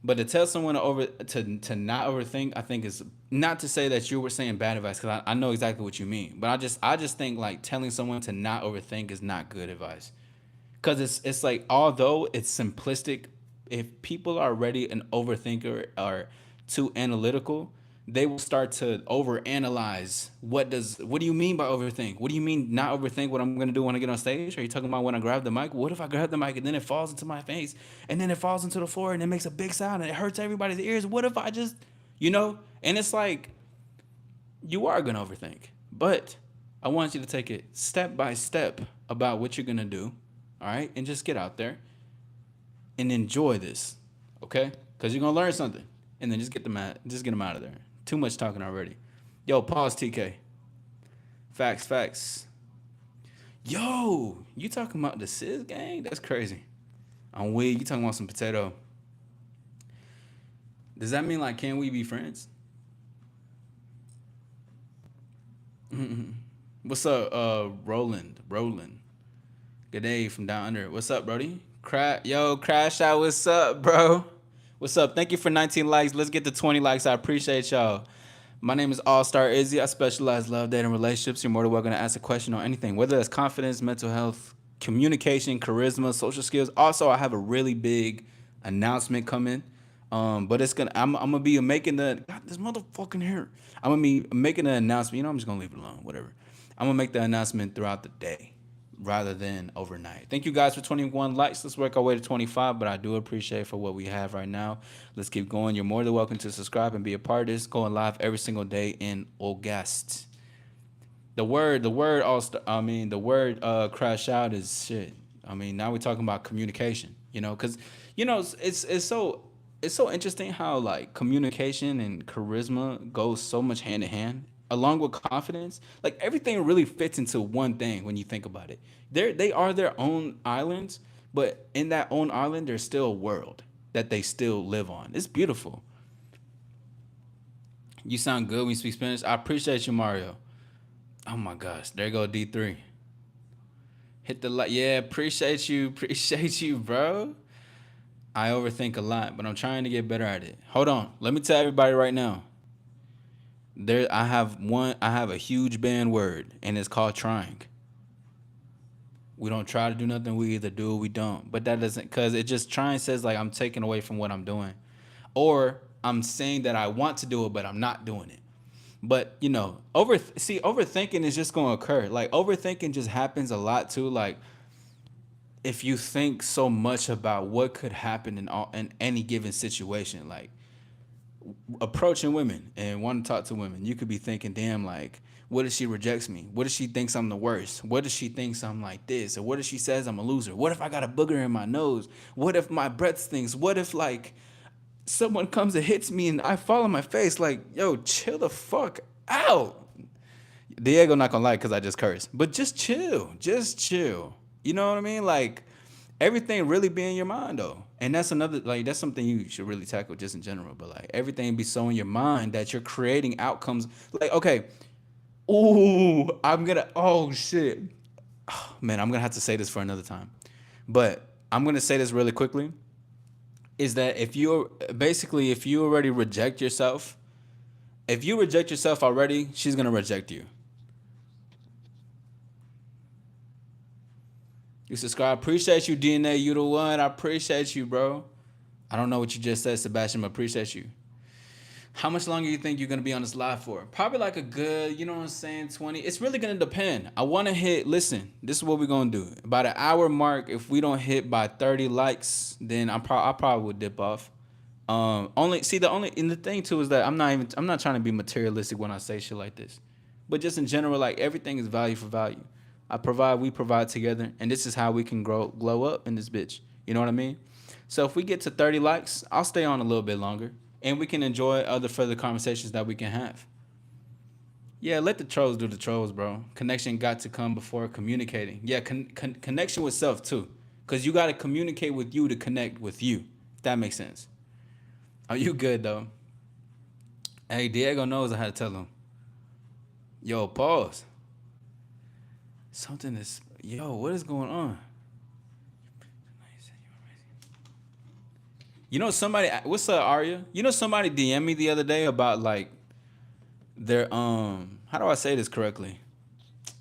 Speaker 1: But to tell someone to not overthink, I think is not to say that you were saying bad advice because I know exactly what you mean. But I just think like telling someone to not overthink is not good advice because it's like although it's simplistic, if people are already an overthinker or too analytical, they will start to overanalyze. What do you mean by overthink? What do you mean not overthink what I'm gonna do when I get on stage? Are you talking about when I grab the mic? What if I grab the mic and then it falls into my face and then it falls into the floor and it makes a big sound and it hurts everybody's ears? What if I just And it's like you are gonna overthink. But I want you to take it step by step about what you're gonna do, all right? And just get out there and enjoy this, okay? Because you're gonna learn something, and then just get them out of there. Too much talking already. Yo, pause, TK. Facts. Yo, you talking about the Sis gang? That's crazy. I'm weak. You talking about some potato? Does that mean like can we be friends? What's up, Roland? Good day from down under. What's up, Brody? Crash out. What's up, bro? What's up? Thank you for 19 likes. Let's get to 20 likes. I appreciate y'all. My name is Allstar Issy. I specialize in love, dating, relationships. You're more than welcome to ask a question on anything, whether that's confidence, mental health, communication, charisma, social skills. Also, I have a really big announcement coming. But I'm gonna be making this motherfucking hair. I'm gonna be making an announcement. I'm just gonna leave it alone. Whatever. I'm gonna make the announcement throughout the day rather than overnight. Thank you guys for 21 likes. Let's work our way to 25, but I do appreciate for what we have right now. Let's keep going. You're more than welcome to subscribe and be a part of this. Going live every single day in August. The word crash out is shit. Now we're talking about communication, because it's so interesting how like communication and charisma goes so much hand in hand along with confidence. Like everything really fits into one thing when you think about it. They are their own islands, but in that own island there's still a world that they still live on. It's beautiful. You sound good when you speak Spanish. I appreciate you, Mario. Oh my gosh, there go D3. Hit the like. Yeah, appreciate you. Appreciate you, bro. I overthink a lot, but I'm trying to get better at it. Hold on. Let me tell everybody right now. I have a huge banned word, and it's called trying. We don't try to do nothing. We either do or we don't. But that doesn't, because it just trying says like I'm taking away from what I'm doing. Or I'm saying that I want to do it, but I'm not doing it. But overthinking is just going to occur. Like overthinking just happens a lot too. Like if you think so much about what could happen in any given situation, like approaching women and wanting to talk to women, you could be thinking, damn, like, what if she rejects me? What if she thinks I'm the worst? What if she thinks I'm like this? Or what if she says I'm a loser? What if I got a booger in my nose? What if my breath stinks? What if like someone comes and hits me and I fall on my face? Like, yo, chill the fuck out. Diego not gonna lie because I just cursed, but just chill, just chill. You know what I mean? Like everything really be in your mind though, and that's another like that's something you should really tackle just in general. But like everything be so in your mind that you're creating outcomes. Like okay, ooh, oh shit, man, I'm gonna have to say this for another time, but I'm gonna say this really quickly. Is that if you already reject yourself, if you reject yourself already, she's gonna reject you. You subscribe. Appreciate you, DNA. You the one. I appreciate you, bro. I don't know what you just said, Sebastian, but appreciate you. How much longer you think you're gonna be on this live for? Probably like a good, you know what I'm saying, 20. It's really gonna depend. I wanna hit, listen, this is what we're gonna do. About an hour mark, if we don't hit by 30 likes, then I probably would dip off. Only see the only and the thing too is that I'm not trying to be materialistic when I say shit like this. But just in general, like everything is value for value. We provide together, and this is how we can glow up in this bitch. You know what I mean? So if we get to 30 likes, I'll stay on a little bit longer, and we can enjoy other further conversations that we can have. Yeah, let the trolls do the trolls, bro. Connection got to come before communicating. Yeah, connection with self too, because you got to communicate with you to connect with you. If that makes sense. Are you good though? Hey, Diego knows I had to tell him. Yo, pause. Something is. Yo, what is going on? You know somebody. What's up, Arya? You know somebody DM me the other day about like their How do I say this correctly?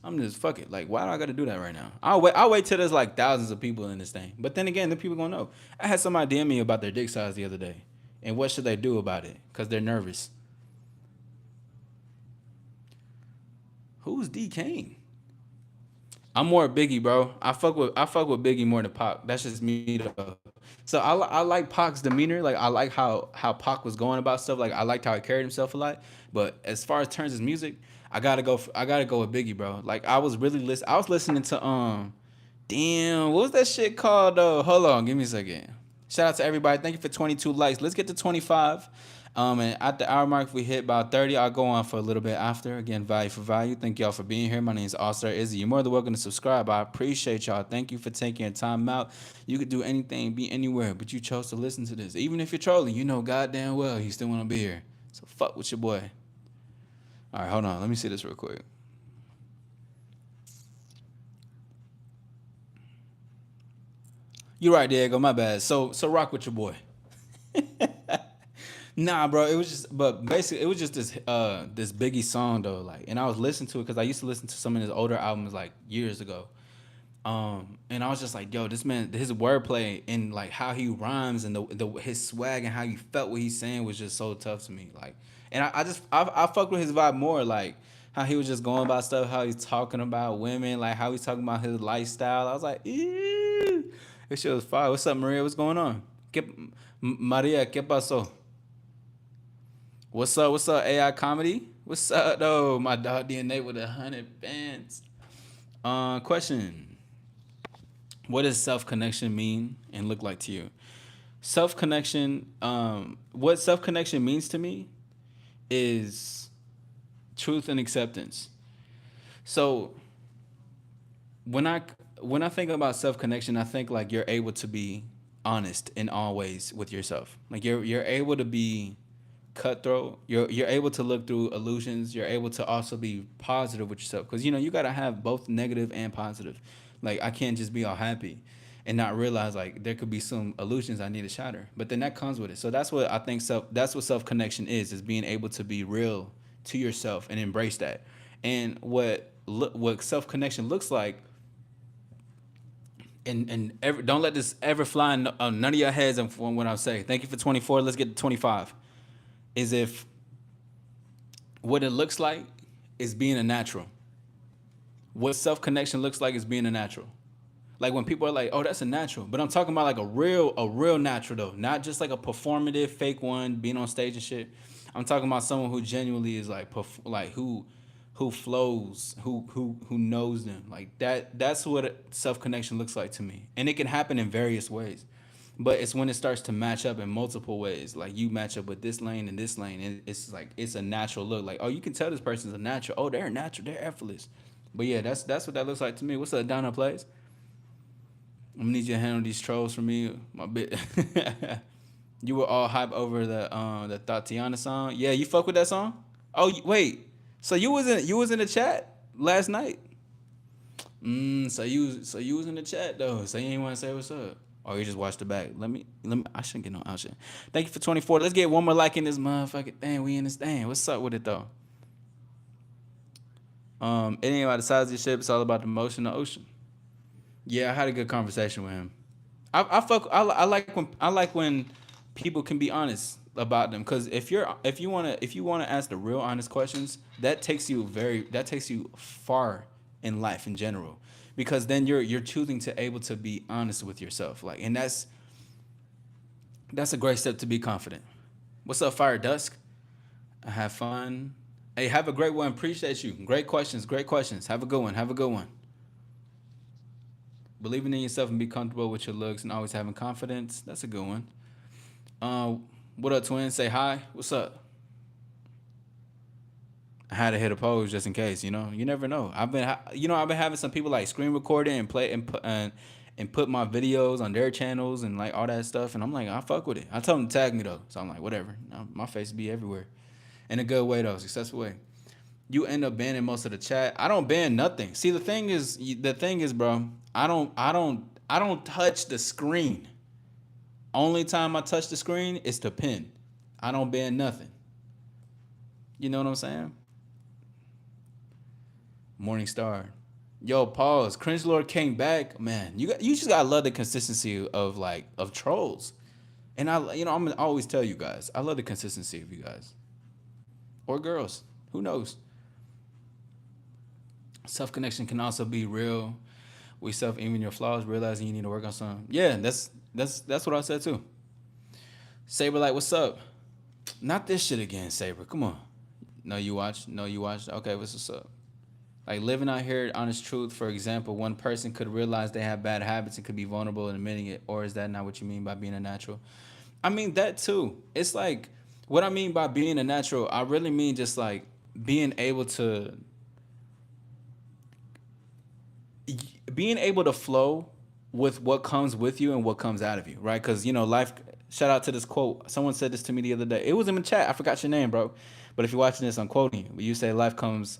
Speaker 1: I'm just fuck it. Like, why do I got to do that right now? I'll wait till there's like thousands of people in this thing. But then again, the people gonna know. I had somebody DM me about their dick size the other day, and what should they do about it? Cause they're nervous. Who's D Kane? I'm more Biggie, bro. I fuck with Biggie more than Pac. That's just me though. So I like Pac's demeanor. Like I like how Pac was going about stuff. Like I liked how he carried himself a lot. But as far as turns his music, I gotta go with Biggie, bro. Like I was listening to damn, what was that shit called though? Hold on, give me a second. Shout out to everybody. Thank you for 22 likes. Let's get to 25. And at the hour mark, if we hit about 30, I'll go on for a little bit after. Again, value for value. Thank y'all for being here. My name is Allstar Issy. You're more than welcome to subscribe. I appreciate y'all. Thank you for taking your time out. You could do anything, be anywhere, but you chose to listen to this. Even if you're trolling, you know goddamn well you still want to be here. So fuck with your boy. All right, hold on. Let me see this real quick. You're right, Diego. My bad. So rock with your boy. Nah, bro. It was just, but basically, it was just this Biggie song though. Like, and I was listening to it because I used to listen to some of his older albums like years ago. And I was just like, yo, this man, his wordplay and like how he rhymes and the his swag and how you felt what he's saying was just so tough to me. Like, and I fucked with his vibe more. Like how he was just going about stuff, how he's talking about women, like how he's talking about his lifestyle. I was like, ew. This shit was fire. What's up, Maria? What's going on? Maria, ¿qué pasó? What's up? What's up, AI comedy? What's up, though? My dog DNA with 100 fans. Question: what does self connection mean and look like to you? Self connection. What self connection means to me is truth and acceptance. So when I when I think about self connection, I think like you're able to be honest in all ways with yourself. Like you're able to be cutthroat. You're able to look through illusions. You're able to also be positive with yourself because you gotta have both negative and positive. Like I can't just be all happy and not realize like there could be some illusions I need to shatter. But then that comes with it. So that's what I think that's what self connection is being able to be real to yourself and embrace that. And what self connection looks like don't let this ever fly in none of your heads when I say thank you for 24. Let's get to 25. Is if what it looks like is being a natural. What self connection looks like is being a natural. Like when people are like, "Oh, that's a natural," but I'm talking about like a real natural though, not just like a performative fake one being on stage and shit. I'm talking about someone who genuinely is like, like who flows, who knows them. Like that. That's what self connection looks like to me, and it can happen in various ways. But it's when it starts to match up in multiple ways. Like you match up with this lane and this lane, and it's like it's a natural look. Like, oh, you can tell this person's a natural. Oh, they're natural. They're effortless. But yeah, that's what that looks like to me. What's up, Donna Plays? I'm gonna need you to handle these trolls for me. My bit. You were all hype over the Tatiana song. Yeah, you fuck with that song? Oh wait, so you was in the chat last night? So you was in the chat though. So you ain't want to say what's up? Or you just watched the back. Let me. I shouldn't get no out shit. Thank you for 24. Let's get one more like in this motherfucker. Dang, we in this thing. What's up with it though? It ain't about the size of your ship. It's all about the motion of the ocean. Yeah, I had a good conversation with him. I fuck. I like when people can be honest about them. Cause if you wanna ask the real honest questions, that takes you far in life in general. Because then you're choosing to able to be honest with yourself. Like, and that's a great step to be confident. What's up, Fire Dusk? I have fun. Hey, have a great one. Appreciate you. Great questions. Great questions. Have a good one. Have a good one. Believing in yourself and be comfortable with your looks and always having confidence. That's a good one. Uh, what up, twin? Say hi. What's up? I had to hit a pose just in case. You never know. I've been having some people like screen record it and play and put my videos on their channels and like all that stuff. And I'm like, I fuck with it. I tell them to tag me though, so I'm like, whatever. My face be everywhere, in a good way though, successful way. You end up banning most of the chat. I don't ban nothing. See, the thing is, bro. I don't touch the screen. Only time I touch the screen is to pin. I don't ban nothing. You know what I'm saying? Morning Star. Yo, pause. Cringe Lord came back. Man, you just gotta love the consistency of trolls. And I'm gonna always tell you guys, I love the consistency of you guys. Or girls. Who knows? Self connection can also be real. We self even your flaws, realizing you need to work on some. Yeah, that's what I said too. Saber, like, what's up? Not this shit again, Saber. Come on. No, you watch. No, you watch. Okay, what's up? Like living out here, honest truth. For example, one person could realize they have bad habits and could be vulnerable in admitting it. Or is that not what you mean by being a natural? I mean that too. It's like what I mean by being a natural. I really mean just like being able to being able to flow with what comes with you and what comes out of you, right? Because life. Shout out to this quote. Someone said this to me the other day. It was in the chat. I forgot your name, bro. But if you're watching this, I'm quoting you. You say life comes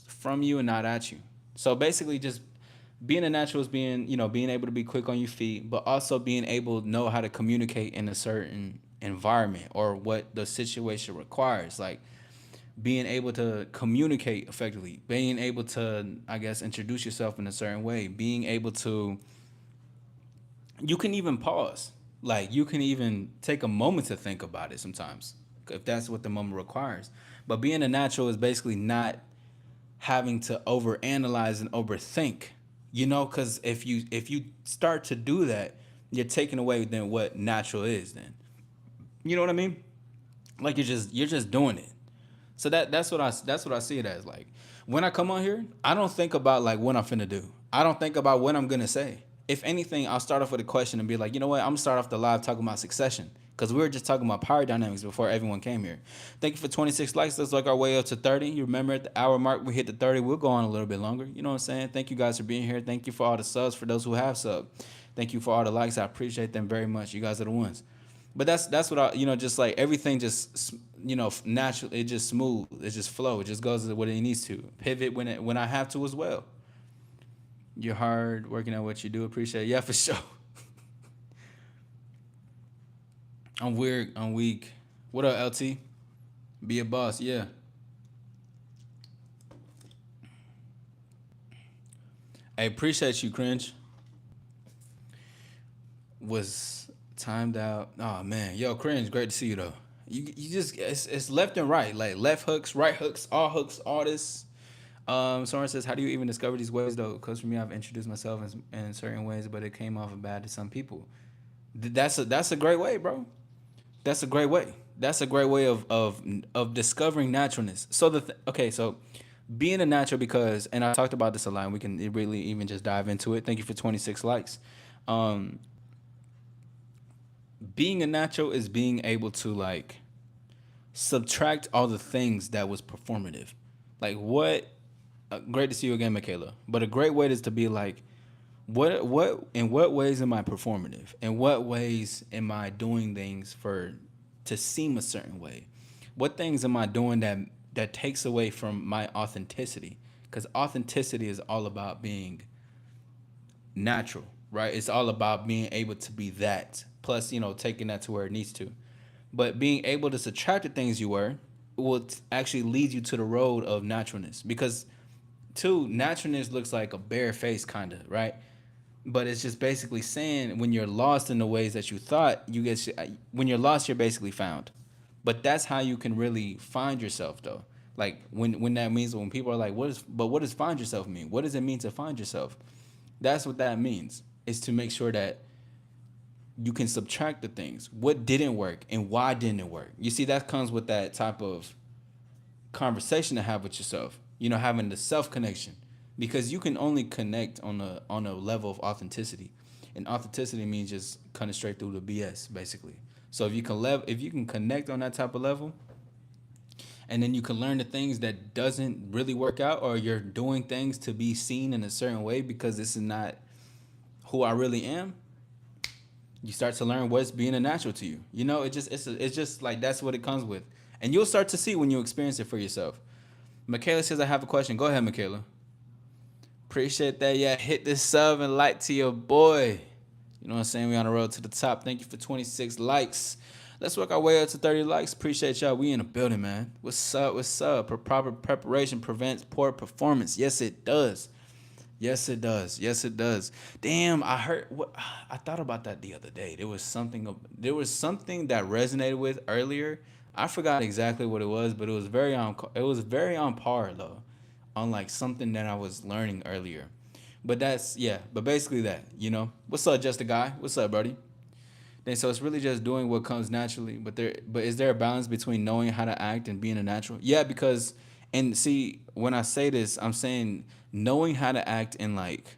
Speaker 1: from you and not at you. So basically, just being a natural is being able to be quick on your feet, but also being able to know how to communicate in a certain environment or what the situation requires. Like being able to communicate effectively, being able to, I guess, introduce yourself in a certain way, being able to, you can even pause. Like you can even take a moment to think about it sometimes, if that's what the moment requires. But being a natural is basically not having to overanalyze and overthink, because if you start to do that, you're taking away then what natural is then. You know what I mean? Like you're just doing it. So that's what I see it as. Like when I come on here, I don't think about like what I'm finna do. I don't think about what I'm gonna say. If anything, I'll start off with a question and be like, you know what? I'm gonna start off the live talking about succession. Because we were just talking about power dynamics before everyone came here. Thank you for 26 likes. Let's work our way up to 30. You remember at the hour mark, we hit the 30. We'll go on a little bit longer. You know what I'm saying? Thank you guys for being here. Thank you for all the subs, for those who have subbed. Thank you for all the likes. I appreciate them very much. You guys are the ones. But that's what just like everything just naturally, it just smooth, it just flow, it just goes what it needs to. Pivot when I have to as well. You're hard working at what you do. Appreciate it. Yeah, for sure. I'm weird. I'm weak. What up, LT? Be a boss. Yeah. I appreciate you, cringe. Was timed out. Oh man, yo, cringe. Great to see you though. You just it's left and right, like left hooks, right hooks, all this. Soren says, how do you even discover these ways though? Because for me, I've introduced myself in certain ways, but it came off bad to some people. That's a great way, bro. That's a great way. That's a great way of discovering naturalness. So okay, so being a natural, because, and I talked about this a lot, and we can really even just dive into it. Thank you for 26 likes. Um, Being a natural is being able to like subtract all the things that was performative. Like what? Great to see you again, Michaela. But a great way is to be like, what in what ways am I performative? In what ways am I doing things for to seem a certain way? What things am I doing that takes away from my authenticity? Because authenticity is all about being natural, right? It's all about being able to be that. Plus, taking that to where it needs to. But being able to subtract the things you were will actually lead you to the road of naturalness. Because, two, naturalness looks like a bare face, kind of, right? But it's just basically saying when you're lost in the ways that you thought you get. When you're lost, you're basically found. But that's how you can really find yourself, though. Like when that means when people are like, what does find yourself mean? What does it mean to find yourself? That's what that means. Is to make sure that you can subtract the things. What didn't work and why didn't it work? You see, that comes with that type of conversation to have with yourself. Having the self connection, because you can only connect on a level of authenticity, and authenticity means just cutting straight through the BS, basically. So if you can connect on that type of level, and then you can learn the things that doesn't really work out, or you're doing things to be seen in a certain way because this is not who I really am. You start to learn what's being a natural to you. It's just like that's what it comes with, and you'll start to see when you experience it for yourself. Michaela says, I have a question. Go ahead, Michaela. Appreciate that. Yeah, hit this sub and like to your boy. You know what I'm saying? We on the road to the top. Thank you for 26 likes. Let's work our way up to 30 likes. Appreciate y'all. We in the building, man. What's up? What's up? Proper preparation prevents poor performance. Yes, it does. Yes, it does. Yes, it does. Damn, I heard what I thought about that the other day. There was something that resonated with earlier. I forgot exactly what it was, but it was very on par though, on like something that I was learning earlier. But but basically that. What's up, just a guy? What's up, buddy? Then so it's really just doing what comes naturally. But is there a balance between knowing how to act and being a natural? Yeah, because and see, when I say this, I'm saying knowing how to act in like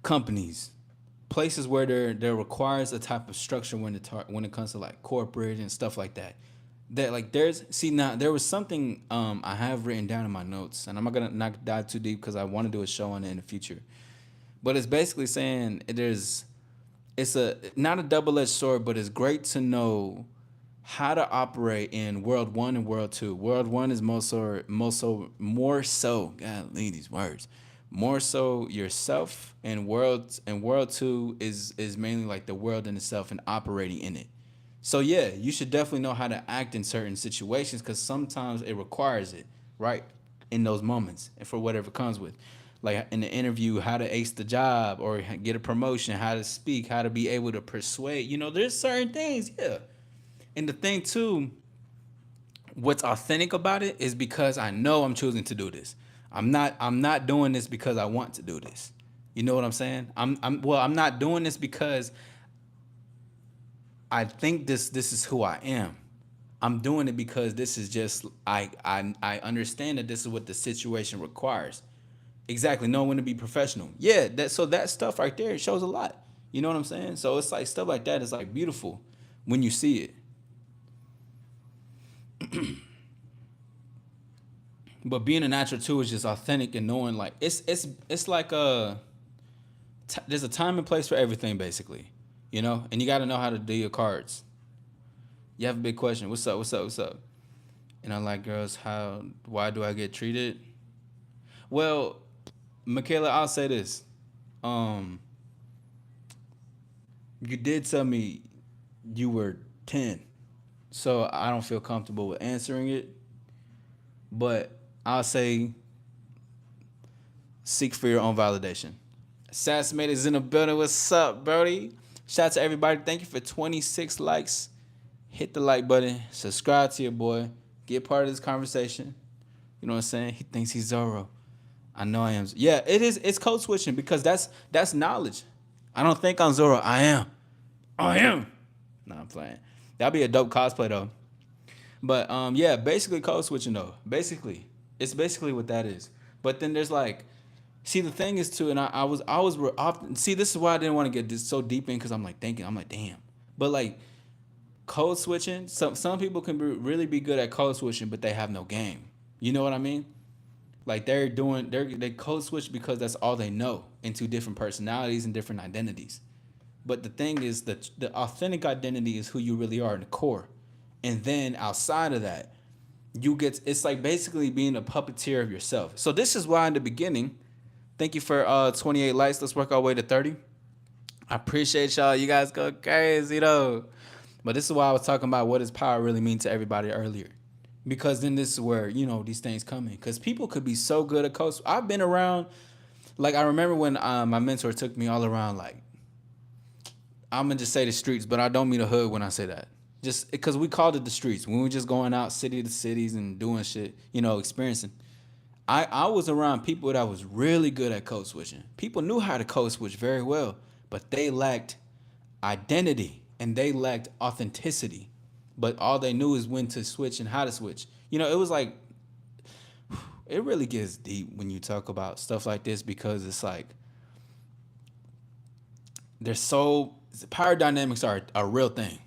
Speaker 1: companies, places where there requires a type of structure when it comes to like corporate and stuff like that. That like there's see now there was something I have written down in my notes, and I'm not gonna not dive too deep because I want to do a show on it in the future. But it's basically saying it's a not a double edged sword, but it's great to know how to operate in world one and world two. World one is more so. God, leave these words. More so yourself, and world two is mainly like the world in itself and operating in it. So yeah, you should definitely know how to act in certain situations because sometimes it requires it, right? In those moments and for whatever comes with. Like in the interview, how to ace the job or get a promotion, how to speak, how to be able to persuade. There's certain things, yeah. And the thing too, what's authentic about it is because I know I'm choosing to do this. I'm not doing this because I want to do this. You know what I'm saying? I'm not doing this because I think this is who I am. I'm doing it because this is just I understand that this is what the situation requires. Exactly, know when to be professional. Yeah, that stuff right there, it shows a lot. You know what I'm saying? So it's like stuff like that is like beautiful when you see it. But being a natural too is just authentic and knowing like it's like there's a time and place for everything basically, and you got to know how to do your cards. You have a big question. What's up? What's up? What's up? And I like girls. Why do I get treated? Well, Michaela, I'll say this. Um, you did tell me you were 10, so I don't feel comfortable with answering it. But I'll say seek for your own validation. Sassmate is in the building. What's up, Brody? Shout out to everybody. Thank you for 26 likes. Hit the like button. Subscribe to your boy. Get part of this conversation. You know what I'm saying? He thinks he's Zorro. I know I am. Yeah, it is. It's code switching because that's knowledge. I don't think I'm Zorro. I am. I am. Nah, I'm playing. That'd be a dope cosplay though. But yeah, basically code switching though. Basically, it's basically what that is. But then there's like, see the thing is too, and I was often see this is why I didn't want to get this so deep in because I'm like thinking I'm like damn, but like code switching. Some people can really be good at code switching, but they have no game. You know what I mean? Like they code switch because that's all they know into different personalities and different identities. But the thing is that the authentic identity is who you really are in the core. And then outside of that, it's like basically being a puppeteer of yourself. So this is why in the beginning, thank you for 28 likes. Let's work our way to 30. I appreciate y'all. You guys go crazy though. But this is why I was talking about what does power really mean to everybody earlier. Because then this is where, these things come in. Because people could be so good at coach. I've been around, like I remember when my mentor took me all around, like, I'm going to just say the streets, but I don't mean the hood when I say that. Just because we called it the streets. When we were just going out city to cities and doing shit, experiencing. I was around people that was really good at code switching. People knew how to code switch very well, but they lacked identity and they lacked authenticity. But all they knew is when to switch and how to switch. It was like, it really gets deep when you talk about stuff like this because it's like, power dynamics are a real thing.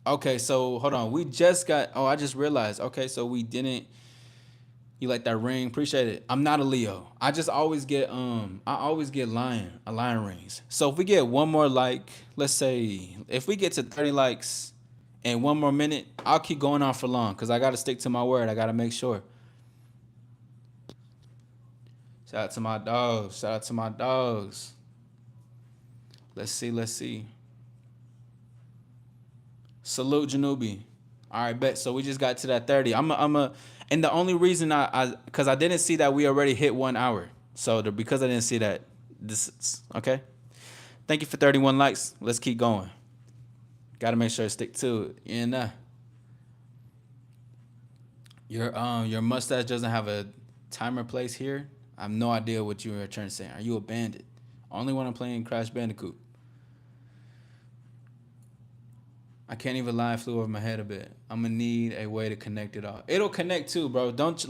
Speaker 1: Okay, so hold on. I just realized. Okay, so we didn't, you like that ring? Appreciate it. I'm not a Leo. I just always get lion rings. So if we get one more like, let's say if we get to 30 likes and one more minute, I'll keep going on for long because I gotta stick to my word. I gotta make sure. Shout out to my dogs. Shout out to my dogs. Let's see. Salute Janubi. All right, bet. So we just got to that 30. And the only reason because I didn't see that we already hit 1 hour. So because I didn't see that, this is okay. Thank you for 31 likes. Let's keep going. Got to make sure to stick to it. And your mustache doesn't have a timer place here. I have no idea what you were trying to say. Are you a bandit? Only when I'm playing Crash Bandicoot. I can't even lie, it flew over my head a bit. I'm gonna need a way to connect it all. It'll connect too, bro. Don't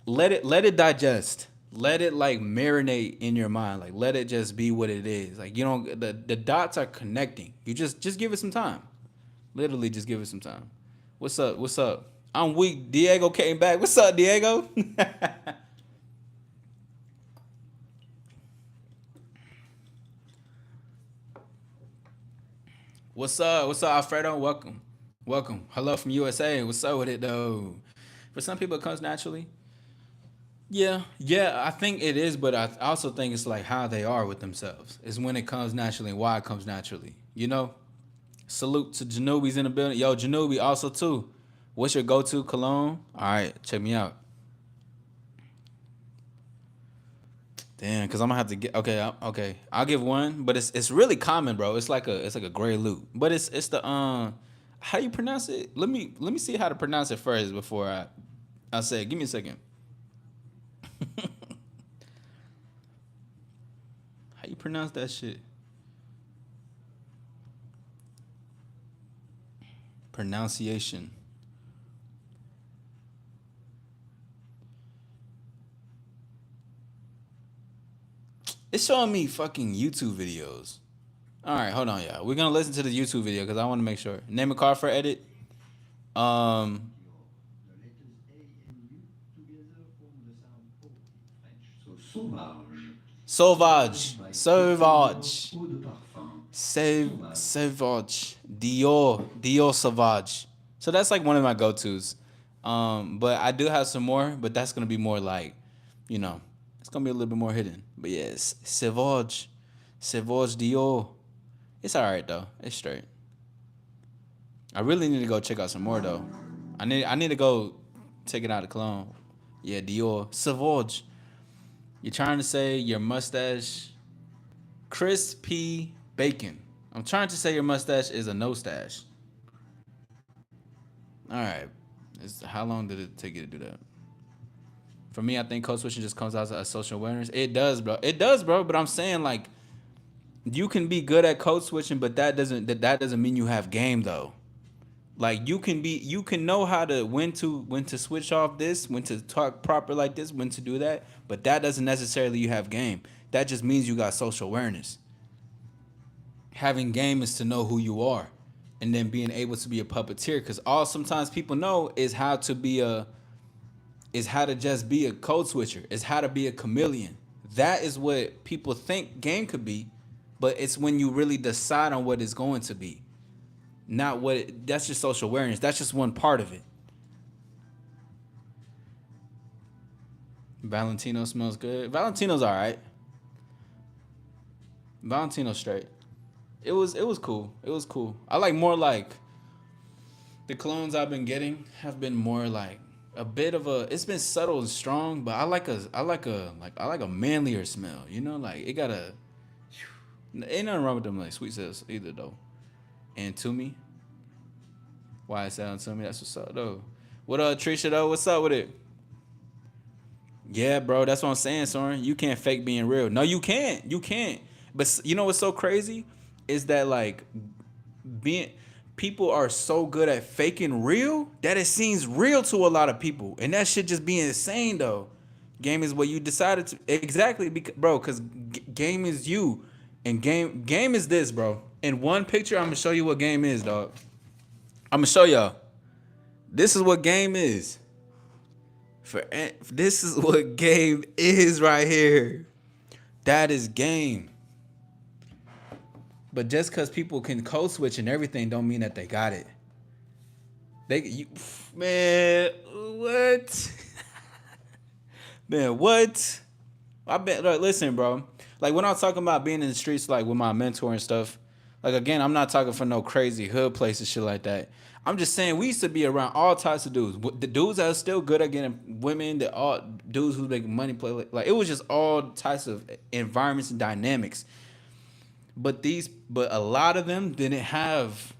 Speaker 1: let it digest. Let it like marinate in your mind. Like let it just be what it is. Like the dots are connecting. You just give it some time. Literally just give it some time. What's up? What's up? I'm weak. Diego came back. What's up, Diego? What's up? What's up, Alfredo? Welcome. Welcome. Hello from USA. What's up with it though? For some people it comes naturally. Yeah, I think it is, but I also think it's like how they are with themselves. Is when it comes naturally and why it comes naturally. Salute to Janubi's in the building. Yo, Janubi also too. What's your go-to cologne? All right, check me out. Damn, cause I'm gonna have to get okay. I'll give one, but it's really common, bro. It's like a gray loot, but it's the how you pronounce it? Let me see how to pronounce it first before I say it. Give me a second. How you pronounce that shit? Pronunciation. It's showing me fucking YouTube videos. All right, hold on, y'all. We're gonna listen to the YouTube video because I want to make sure. Name a car for edit. Um, Sauvage. Sauvage. Dior Sauvage. So that's like one of my go-tos. But I do have some more, but that's gonna be more like, it's gonna be a little bit more hidden. But yes, Sauvage Dior. It's all right though. It's straight. I really need to go check out some more though. I need to go take it out of cologne. Yeah, Dior Sauvage. You're trying to say your mustache, crispy bacon. I'm trying to say your mustache is a no stash. All right. How long did it take you to do that? For me, I think code switching just comes out as social awareness. It does, bro. It does, bro. But I'm saying like you can be good at code switching, but that doesn't mean you have game though. Like you can know how to when to switch off this, when to talk proper like this, when to do that, but that doesn't necessarily you have game. That just means you got social awareness. Having game is to know who you are and then being able to be a puppeteer because all sometimes people know is how to just be a code switcher, is how to be a chameleon. That is what people think game could be, but it's when you really decide on what it's going to be. Not that's just social awareness. That's just one part of it. Valentino smells good. Valentino's all right. Valentino's straight. It was cool. It was cool. I like more like the clones I've been getting have been more like a bit of a. It's been subtle and strong, but I like a manlier smell. You know, like it got a. Ain't nothing wrong with them like sweet sales either though. And to me, why it sound to me? That's what's up though. What up, Trisha though? What's up with it? Yeah, bro. That's what I'm saying, Soren. You can't fake being real. No, you can't. You can't. But you know what's so crazy is that like being people are so good at faking real that it seems real to a lot of people, and that shit just be insane though. Game is what you decided to exactly, bro. Because game is you, and game is this, bro. In one picture, I'm gonna show you what game is, dog. I'm gonna show y'all. This is what game is. This is what game is right here. That is game. But just because people can code switch and everything, don't mean that they got it. Man, what? Man, what? Listen, bro. Like when I'm talking about being in the streets, like with my mentor and stuff. Like again, I'm not talking for no crazy hood place and shit like that. I'm just saying we used to be around all types of dudes. The dudes that are still good at getting women, the all dudes who make money play like it was just all types of environments and dynamics. But a lot of them didn't have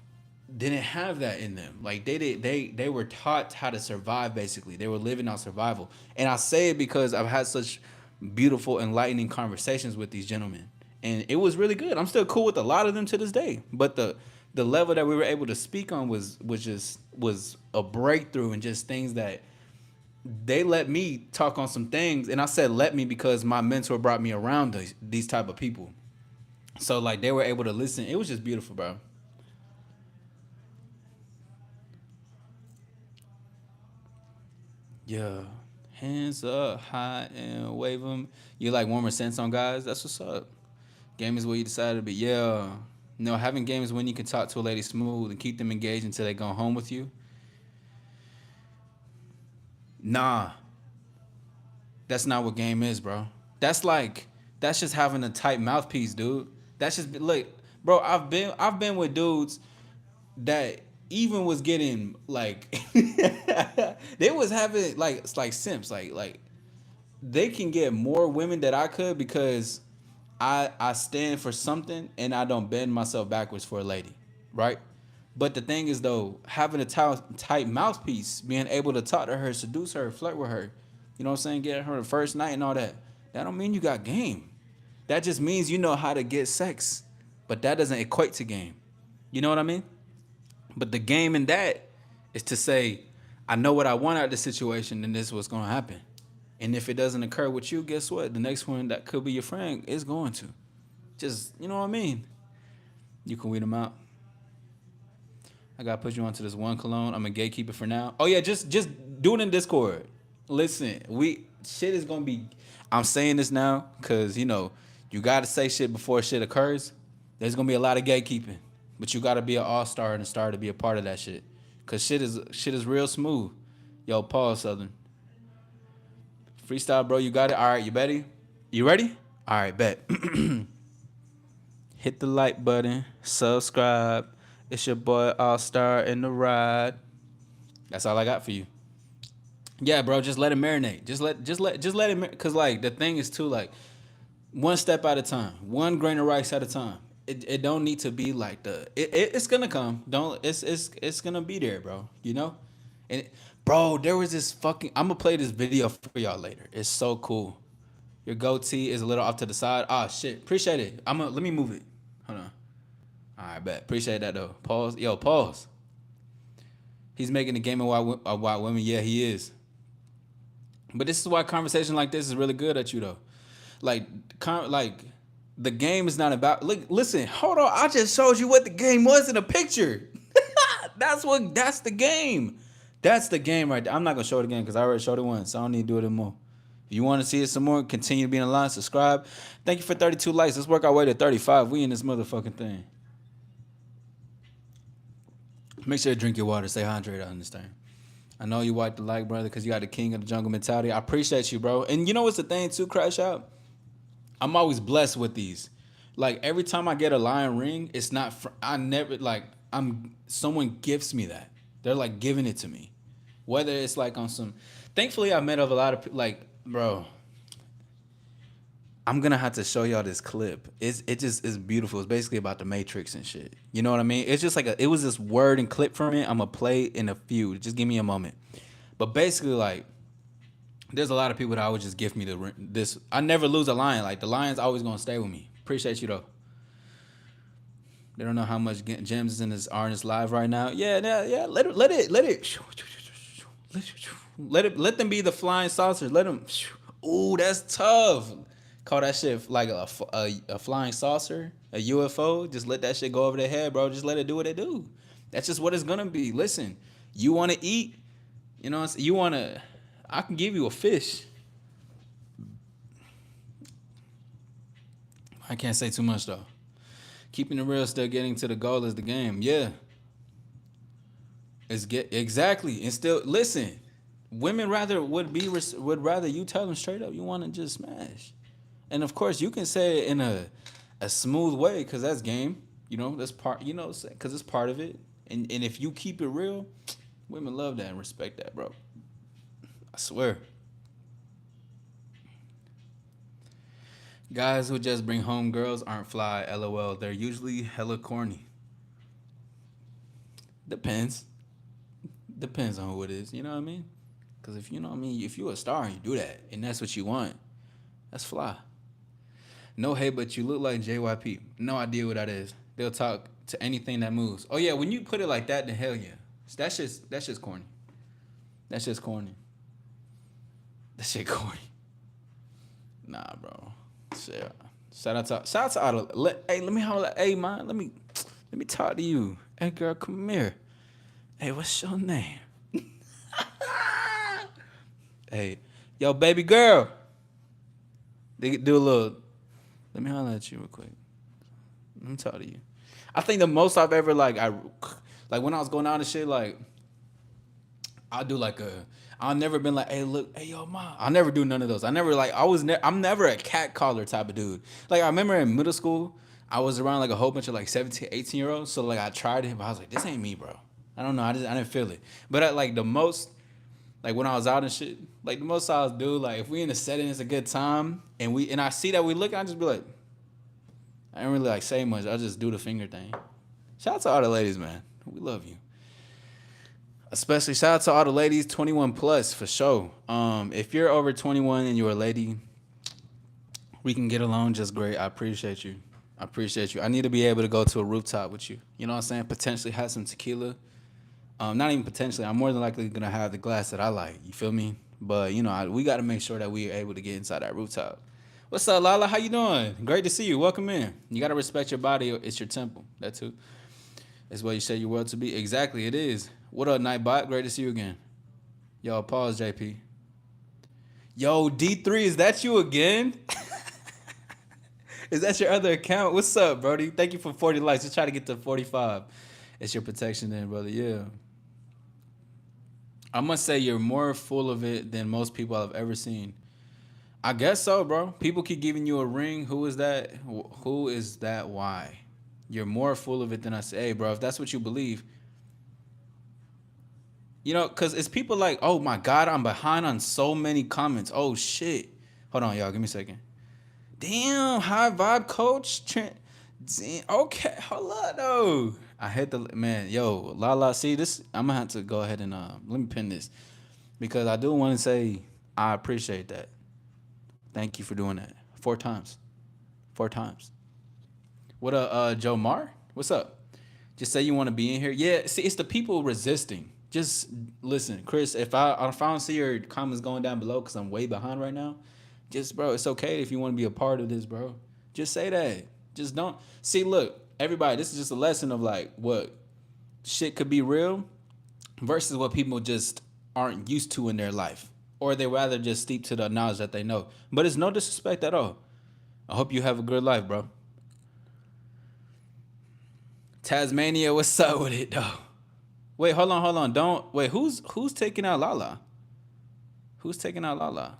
Speaker 1: that in them. Like they were taught how to survive basically. They were living on survival. And I say it because I've had such beautiful, enlightening conversations with these gentlemen. And it was really good. I'm still cool with a lot of them to this day. But the level that we were able to speak on was a breakthrough and just things that they let me talk on some things. And I said let me because my mentor brought me around these type of people. So like they were able to listen. It was just beautiful, bro. Yeah. Hands up high and wave them. You like warmer scents on guys? That's what's up. Game is where you decided to be. Yeah. No, having game is when you can talk to a lady smooth and keep them engaged until they go home with you. Nah, that's not what game is, bro. That's just having a tight mouthpiece, dude. That's just look, bro. I've been with dudes that even was getting like they was having like it's like simps like they can get more women that I could because I stand for something and I don't bend myself backwards for a lady, right? But the thing is though, having a tight mouthpiece, being able to talk to her, seduce her, flirt with her, you know what I'm saying, get her the first night and all that. That don't mean you got game. That just means you know how to get sex, but that doesn't equate to game. You know what I mean? But the game in that is to say, I know what I want out of the situation, and this is what's gonna happen. And if it doesn't occur with you, guess what? The next one that could be your friend is going to. Just you know what I mean? You can weed them out. I gotta put you onto this one cologne. I'm a gatekeeper for now. Oh yeah, just do it in Discord. Listen, we shit is gonna be. I'm saying this now because you gotta say shit before shit occurs. There's gonna be a lot of gatekeeping, but you gotta be an all-star and a star to be a part of that shit. Cause shit is real smooth. Yo, pause, Southern. Freestyle, bro. You got it. All right, you ready? You ready? All right, bet. Hit the like button. Subscribe. It's your boy Allstar in the ride. That's all I got for you. Yeah, bro. Just let it marinate. Just let it. Cause like the thing is too like one step at a time, one grain of rice at a time. it don't need to be like it's gonna come. Don't it's gonna be there, bro. You know? And bro, there was this fucking I'm gonna play this video for y'all later. It's so cool. Your goatee is a little off to the side. Ah shit. Appreciate it. Let me move it. Hold on. Alright, bet. Appreciate that though. Pause. Yo, pause. He's making the game of white women. Yeah, he is. But this is why conversation like this is really good at you though. Like, like the game is not about. Look, listen, hold on. I just showed you what the game was in a picture. That's the game. That's the game right there. I'm not gonna show it again because I already showed it once. So I don't need to do it anymore. If you want to see it some more, continue to be in line, subscribe. Thank you for 32 likes. Let's work our way to 35. We in this motherfucking thing. Make sure to drink your water. Stay hydrated on this thing. I know you like the like, brother, because you got the king of the jungle mentality. I appreciate you, bro. And you know what's the thing, too, Crash Out? I'm always blessed with these. Like, every time I get a lion ring, it's not... I never, like... Someone gifts me that. They're, like, giving it to me. Whether it's, like, on some... Thankfully, I've met a lot of people... Like, bro... I'm gonna have to show y'all this clip. It just is beautiful. It's basically about the Matrix and shit. You know what I mean? It's just like it was this word and clip from it. I'm gonna play in a few. Just give me a moment. But basically, like, there's a lot of people that always just give me this. I never lose a lion. Like the lion's always gonna stay with me. Appreciate you though. They don't know how much gems is in this artist live right now. Yeah. Let them be the flying saucers. Let them. Ooh, that's tough. Call that shit like a flying saucer, a UFO. Just let that shit go over their head, bro. Just let it do what it do. That's just what it's gonna be. Listen, you want to eat, you know, you want to. I can give you a fish. I can't say too much though. Keeping it real, still getting to the goal is the game. Yeah. Exactly, and still listen. Women would rather you tell them straight up you want to just smash. And of course, you can say it in a smooth way because that's game. You know, that's part. You know, because it's part of it. And if you keep it real, women love that and respect that, bro. I swear. Guys who just bring home girls aren't fly. LOL. They're usually hella corny. Depends. Depends on who it is. You know what I mean? Because if you know what I mean, if you're a star and you do that and that's what you want, that's fly. No hate, but you look like JYP. No idea what that is. They'll talk to anything that moves. Oh yeah, when you put it like that, then hell yeah. That's just corny. That's just corny. That shit corny. Nah, bro. Shit. Shout out to Otto. Hey, let me holler. Hey, man, let me talk to you. Hey, girl, come here. Hey, what's your name? Hey, yo, baby girl. They do a little. Let me holler at you real quick. Let me talk to you. I think the most I've ever like when I was going out and shit, like I'll do like I've never been like, hey look, hey yo mom. I'll never do none of those. I'm never a cat caller type of dude. Like I remember in middle school, I was around like a whole bunch of like 17, 18-year-olds. So like I tried it, but I was like, this ain't me, bro. I don't know. I didn't feel it. But at like the most, like when I was out and shit, like the most I was do, like if we in a setting, it's a good time, and I see that we look, I just be like, I don't really like say much. I just do the finger thing. Shout out to all the ladies, man. We love you. Especially shout out to all the ladies 21 plus for sure. If you're over 21 and you're a lady, we can get along just great. I appreciate you. I need to be able to go to a rooftop with you. You know what I'm saying? Potentially have some tequila. Not even potentially. I'm more than likely gonna have the glass that I like. You feel me? But you know, we got to make sure that we are able to get inside that rooftop. What's up, Lala? How you doing? Great to see you. Welcome in. You gotta respect your body. It's your temple. That too. It's what you set your world to be. Exactly, it is. What up, Nightbot? Great to see you again. Yo, pause, JP. Yo, D3, is that you again? Is that your other account? What's up, Brody? Thank you for 40 likes. Let's try to get to 45. It's your protection then, brother. Yeah. I must say you're more full of it than most people I've ever seen. I guess so, bro. People keep giving you a ring. Who is that? Who is that? Why? You're more full of it than I say. Hey, bro, if that's what you believe. You know, because it's people like, oh, my God, I'm behind on so many comments. Oh, shit. Hold on, y'all. Give me a second. Damn, high vibe coach. Okay, hold up though. I hate the man, yo, Lala. See this, I'm gonna have to go ahead and let me pin this because I do want to say I appreciate that. Thank you for doing that 4 times, 4 times. What Joe Mar? What's up? Just say you want to be in here. Yeah, see, it's the people resisting. Just listen, Chris. If I don't see your comments going down below because I'm way behind right now, just bro, it's okay if you want to be a part of this, bro. Just say that. Just don't see. Look, everybody, this is just a lesson of like what shit could be real versus what people just aren't used to in their life, or they rather just steep to the knowledge that they know. But it's no disrespect at all. I hope you have a good life, bro. Tasmania, what's up with it though? Wait, hold on. Don't wait. Who's taking out Lala? Who's taking out Lala?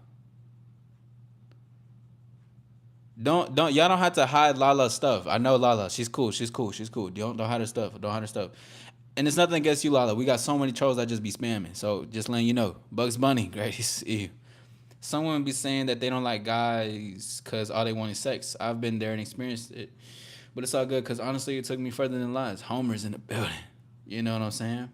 Speaker 1: Don't y'all don't have to hide Lala's stuff. I know Lala. She's cool. She's cool. She's cool. Don't hide her stuff. Don't hide her stuff. And it's nothing against you, Lala. We got so many trolls that just be spamming. So just letting you know. Bugs Bunny, great to see you. Someone be saying that they don't like guys because all they want is sex. I've been there and experienced it. But it's all good because honestly, it took me further than lies. Homer's in the building. You know what I'm saying?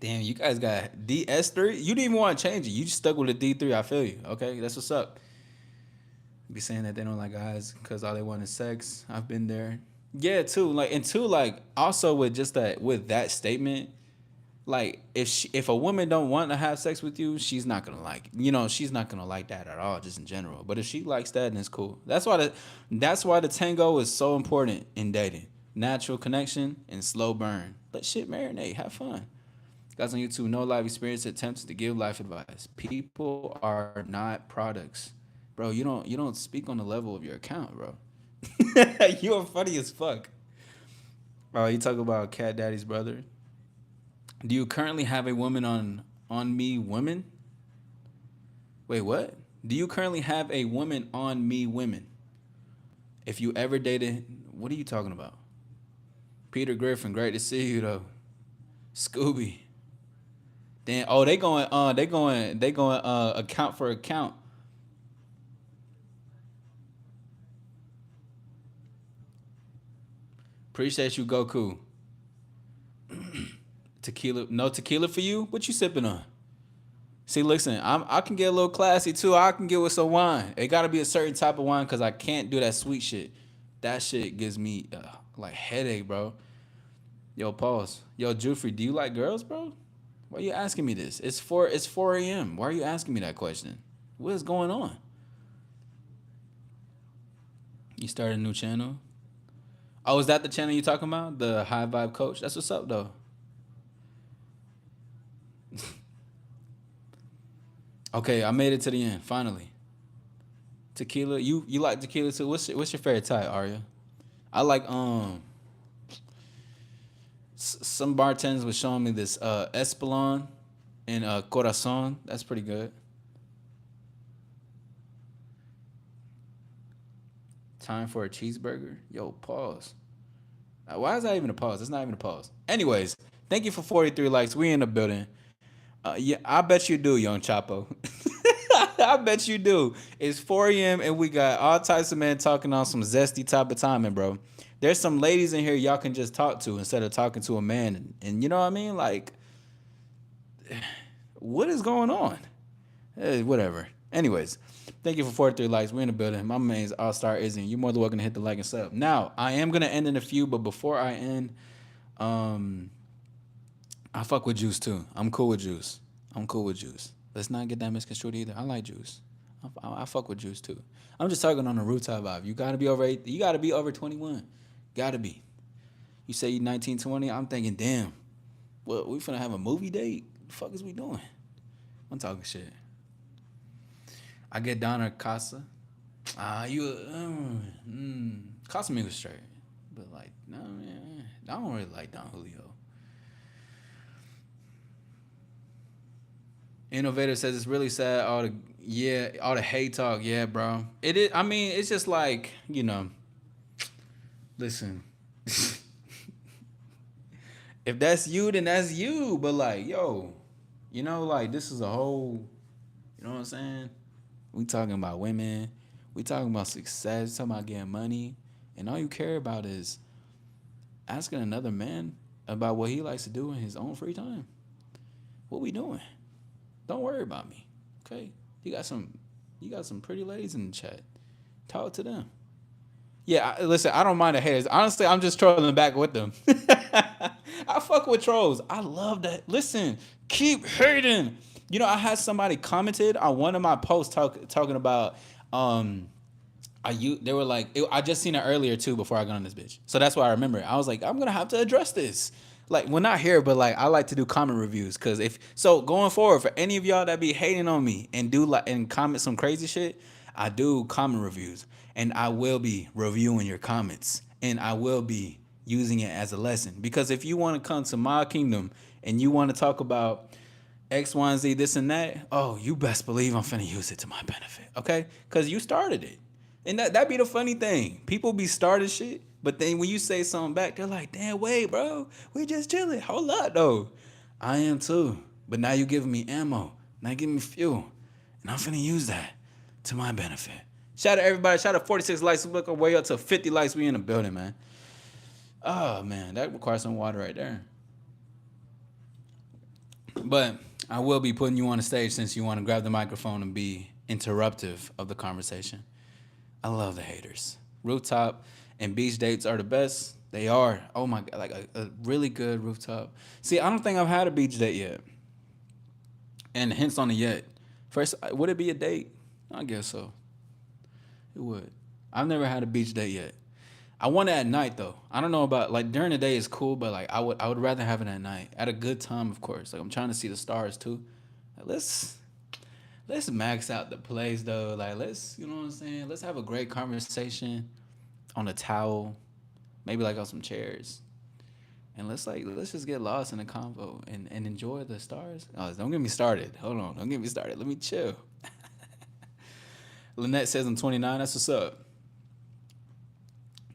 Speaker 1: Damn, you guys got DS3. You didn't even want to change it. You just stuck with the D3. I feel you. Okay, that's what's up. Be saying that they don't like guys because all they want is sex. I've been there. Yeah, too. Like and two, like also with just that with that statement, like if a woman don't want to have sex with you, she's not gonna like she's not gonna like that at all, just in general. But if she likes that, then it's cool. That's why the tango is so important in dating. Natural connection and slow burn. Let shit marinate. Have fun. Guys on YouTube, no life experience attempts to give life advice. People are not products. Bro, you don't speak on the level of your account, bro. You are funny as fuck. Oh, you talk about Cat Daddy's brother. Do you currently have a woman on me women? Wait, what? Do you currently have a woman on me women? If you ever dated, what are you talking about? Peter Griffin, great to see you though. Scooby. Then they going account for account. Appreciate you, Goku. Tequila, no tequila for you? What you sipping on? See, listen, I can get a little classy too. I can get with some wine. It got to be a certain type of wine because I can't do that sweet shit. That shit gives me like headache, bro. Yo, pause. Yo, Jufrey, do you like girls, bro? Why are you asking me this? It's 4 a.m. Why are you asking me that question? What is going on? You started a new channel? Oh, is that the channel you talking about? The High Vibe Coach? That's what's up though. Okay, I made it to the end finally. Tequila, you like tequila too? What's your favorite type, Arya? I like some bartenders was showing me this Espolon and Corazon. That's pretty good. Time for a cheeseburger. Yo, pause. Why is that even a pause? It's not even a pause. Anyways, thank you for 43 likes. We in the building. Yeah, I bet you do, Young Chapo. I bet you do. It's 4 a.m. and we got all types of men talking on some zesty type of timing, bro. There's some ladies in here y'all can just talk to instead of talking to a man. And you know what I mean? Like, what is going on? Whatever. Anyways, thank you for 43 likes. We're in the building. My name's Allstar Issy. You're more than welcome to hit the like and sub. Now, I am going to end in a few, but before I end, um, I fuck with Juice too. I'm cool with Juice. I'm cool with Juice. Let's not get that misconstrued either. I like Juice. I fuck with Juice too. I'm just talking on the rooftop vibe. You gotta be over 8. You gotta be over 21. Gotta be. You say you 19, 20. I'm thinking, damn. What we finna have a movie date? The fuck is we doing? I'm talking shit. I get Donna Casa. Casa me was straight, but like, no man, I don't really like Don Julio. Innovator says it's really sad. All the hate talk. Yeah, bro. It is. I mean, it's just like listen. If that's you, then that's you. But like, yo, like this is a whole. You know what I'm saying? We talking about women. We talking about success. Talking about getting money. and all you care about is asking another man about what he likes to do in his own free time. What we doing? Don't worry about me. Okay? You got some pretty ladies in the chat. Talk to them. Yeah, listen, I don't mind the haters. Honestly, I'm just trolling back with them. I fuck with trolls. I love that. Listen, keep hating. I had somebody commented on one of my posts talking about they were like I just seen it earlier too before I got on this bitch. So that's why I remember it. I was like, I'm gonna have to address this. Like, well, not here, but like I like to do comment reviews because if so going forward for any of y'all that be hating on me and do like and comment some crazy shit, I do comment reviews and I will be reviewing your comments and I will be using it as a lesson because if you want to come to my kingdom and you want to talk about X, Y, and Z, this and that, oh, you best believe I'm finna use it to my benefit, okay? Because you started it. And that be the funny thing. People be starting shit, but then when you say something back, they're like, damn, wait, bro, we just chilling. Hold up, though. I am too. But now you giving me ammo. Now you giving me fuel. And I'm finna use that to my benefit. Shout out everybody. Shout out 46 likes. Look our way up to 50 likes. We in the building, man. Oh, man, that requires some water right there. But I will be putting you on the stage since you want to grab the microphone and be interruptive of the conversation. I love the haters. Rooftop and beach dates are the best. They are. Oh my God, like a really good rooftop. See, I don't think I've had a beach date yet. And hints on the yet. First, would it be a date? I guess so. It would. I've never had a beach date yet. I want it at night though. I don't know about like during the day is cool, but like I would rather have it at night. At a good time, of course. Like I'm trying to see the stars too. Like, let's max out the place though. Like let's, you know what I'm saying? Let's have a great conversation on a towel, maybe like on some chairs. And let's just get lost in the convo and enjoy the stars. Oh, don't get me started. Hold on, don't get me started. Let me chill. Lynette says I'm 29. That's what's up.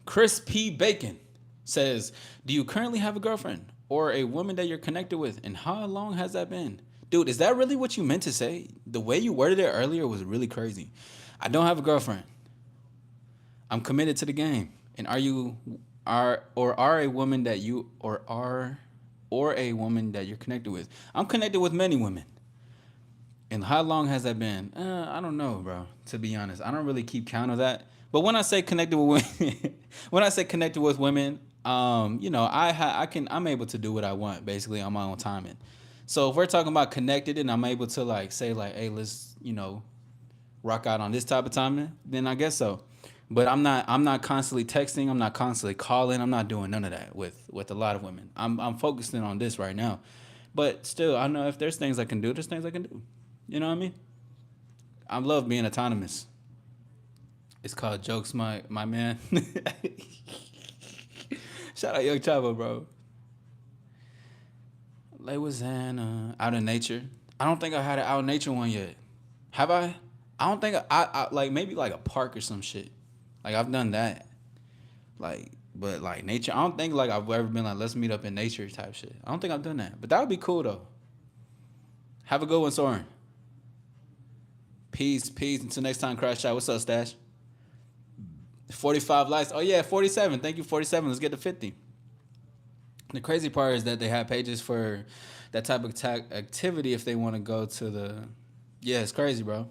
Speaker 1: Chris P. Bacon says, do you currently have a girlfriend or a woman that you're connected with? And how long has that been? Dude, is that really what you meant to say? The way you worded it earlier was really crazy. I don't have a girlfriend. I'm committed to the game. And are a woman that a woman that you're connected with? I'm connected with many women. And how long has that been? I don't know, bro. To be honest, I don't really keep count of that. But when I say connected with women, I'm able to do what I want basically on my own timing. So if we're talking about connected and I'm able to like say like, hey, let's rock out on this type of timing, then I guess so. But I'm not constantly texting. I'm not constantly calling. I'm not doing none of that with a lot of women. I'm focusing on this right now. But still, I know if there's things I can do, there's things I can do. You know what I mean? I love being autonomous. It's called jokes, my man. Shout out Young Chavo, bro. Lay with Xana. Out in nature. I don't think I had an out in nature one yet. Have I? I don't think I like maybe like a park or some shit. Like I've done that. Like, but like nature, I don't think like I've ever been like, let's meet up in nature type shit. I don't think I've done that. But that would be cool though. Have a good one, Soren. Peace. Until next time, Crash Out. What's up, Stash? 45 likes. Oh yeah, 47. Thank you, 47. Let's get to 50. The crazy part is that they have pages for that type of activity if they want to go to the... Yeah, it's crazy, bro.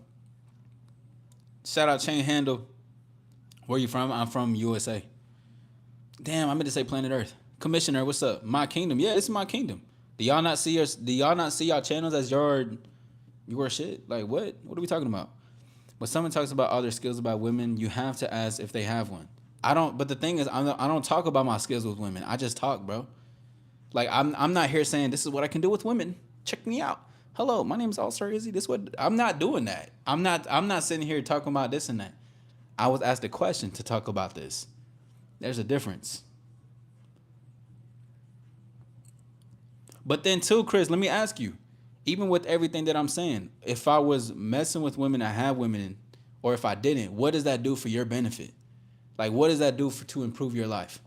Speaker 1: Shout out Chain Handle. Where you from? I'm from USA. Damn, I meant to say Planet Earth. Commissioner, what's up? My kingdom. Yeah, this is my kingdom. Do y'all not see y'all channels as your shit? Like what? What are we talking about? When someone talks about other skills about women, you have to ask if they have one. I don't. But the thing is, I don't talk about my skills with women. I just talk, bro. Like I'm not here saying this is what I can do with women. Check me out. Hello, my name is Allstar Issy. This what I'm not doing that. I'm not sitting here talking about this and that. I was asked a question to talk about this. There's a difference. But then too, Chris, let me ask you. Even with everything that I'm saying, if I was messing with women I have women in, or if I didn't, what does that do for your benefit? Like, what does that do to improve your life?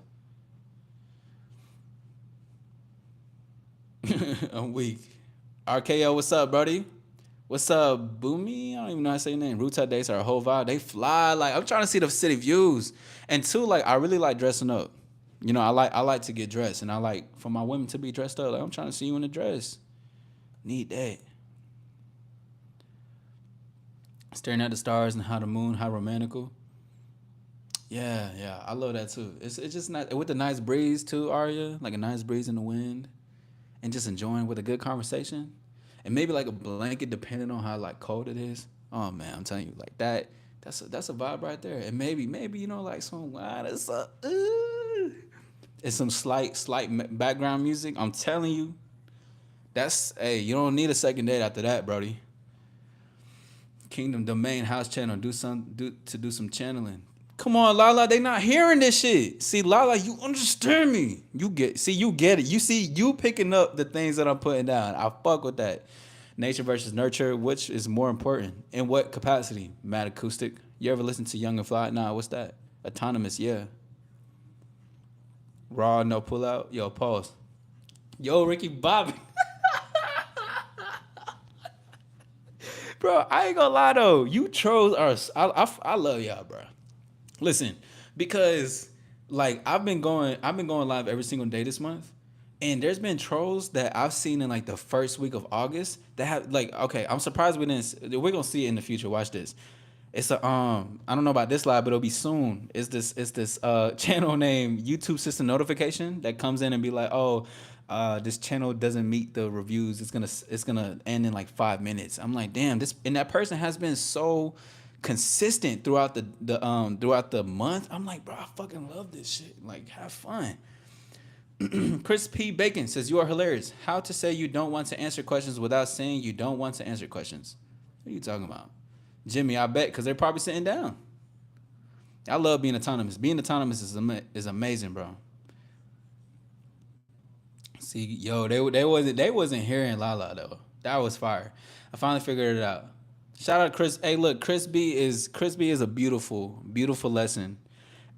Speaker 1: I'm weak. RKO, what's up, buddy? What's up, Boomy? I don't even know how to say your name. Ruta dates are a whole vibe. They fly. Like I'm trying to see the city views. And two, like I really like dressing up. You know, I like to get dressed, and I like for my women to be dressed up. Like I'm trying to see you in a dress. Need that. Staring at the stars and how the moon, how romantical. Yeah, yeah, I love that too. It's just not with the nice breeze too, Arya. Like a nice breeze in the wind, and just enjoying with a good conversation, and maybe like a blanket depending on how like cold it is. Oh man, I'm telling you, like that. That's a vibe right there. And maybe you know like some it's and some slight background music. I'm telling you, that's hey, you don't need a second date after that, Brody. Kingdom Domain House Channel. Do some channeling. Come on, Lala. They not hearing this shit. See, Lala, you understand me. You get it. You see, you picking up the things that I'm putting down. I fuck with that. Nature versus nurture. Which is more important? In what capacity? Mad acoustic. You ever listen to Young and Fly? Nah, what's that? Autonomous. Yeah. Raw. No pull out. Yo, pause. Yo, Ricky Bobby. Bro, I ain't gonna lie though. You trolls are. I love y'all, bro. Listen, because like I've been going live every single day this month, and there's been trolls that I've seen in like the first week of August that have like okay, I'm surprised we didn't. We're gonna see it in the future. Watch this. It's a I don't know about this live, but it'll be soon. It's this channel named YouTube System Notification that comes in and be like, oh, this channel doesn't meet the reviews. It's gonna end in like 5 minutes. I'm like, damn, this and that person has been so consistent throughout the month. I'm like, bro, I fucking love this shit. Like, have fun. Chris P. Bacon says you are hilarious. How to say you don't want to answer questions without saying you don't want to answer questions? What are you talking about? Jimmy, I bet, because they're probably sitting down. I love being autonomous. Being autonomous is amazing, bro. See, yo, they wasn't hearing Lala though. That was fire. I finally figured it out. Shout out Chris. Hey, look, Chris B is a beautiful, beautiful lesson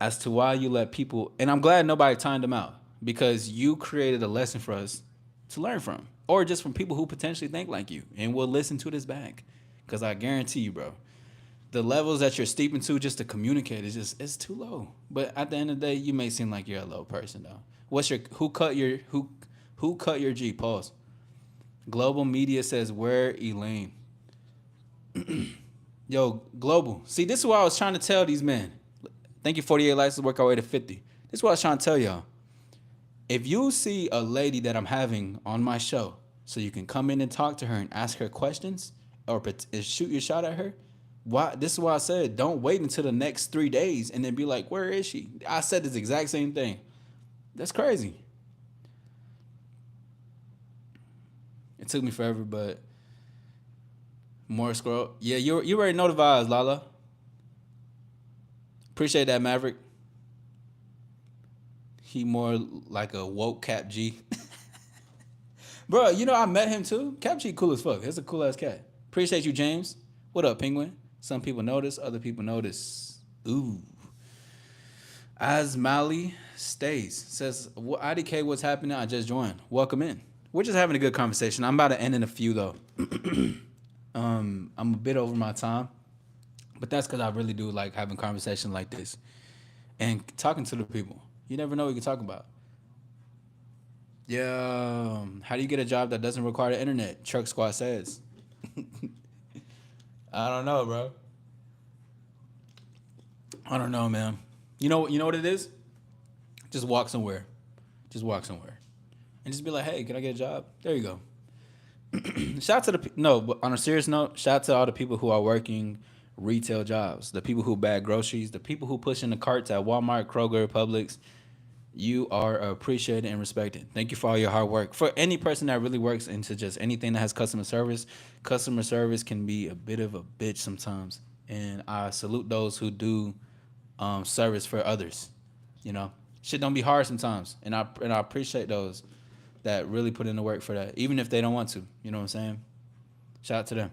Speaker 1: as to why you let people. And I'm glad nobody timed them out because you created a lesson for us to learn from, or just from people who potentially think like you and will listen to this back. Because I guarantee you, bro, the levels that you're steeping to just to communicate is just it's too low. But at the end of the day, you may seem like you're a low person though. Who cut your G? Pause. Global media says where Elaine. Yo, global. See, this is what I was trying to tell these men. Thank you, 48 likes to work our way to 50. This is what I was trying to tell y'all. If you see a lady that I'm having on my show, so you can come in and talk to her and ask her questions or shoot your shot at her, why? This is why I said don't wait until the next 3 days and then be like, where is she? I said this exact same thing. That's crazy. It took me forever, but more scroll. Yeah, you already know the vibes, Lala. Appreciate that, Maverick. He more like a woke Cap G. Bro, you know I met him too. Cap G cool as fuck. That's a cool ass cat. Appreciate you, James. What up, Penguin? Some people notice, other people notice. Ooh. Asmali stays says, IDK, what's happening? I just joined. Welcome in. We're just having a good conversation. I'm about to end in a few though. I'm a bit over my time, but that's because I really do like having conversation like this and talking to the people. You never know what you can talk about. Yeah. How do you get a job that doesn't require the internet? Truck Squad says. I don't know, bro. I don't know, man. You know what it is? Just walk somewhere. Just walk somewhere. And just be like, hey, can I get a job? There you go. Shout out to no, but on a serious note, shout out to all the people who are working retail jobs, the people who bag groceries, the people who push in the carts at Walmart, Kroger, Publix. You are appreciated and respected. Thank you for all your hard work. For any person that really works into just anything that has customer service can be a bit of a bitch sometimes. And I salute those who do service for others. You know, shit don't be hard sometimes, and I appreciate those that really put in the work for that, even if they don't want to. You know what I'm saying? Shout out to them.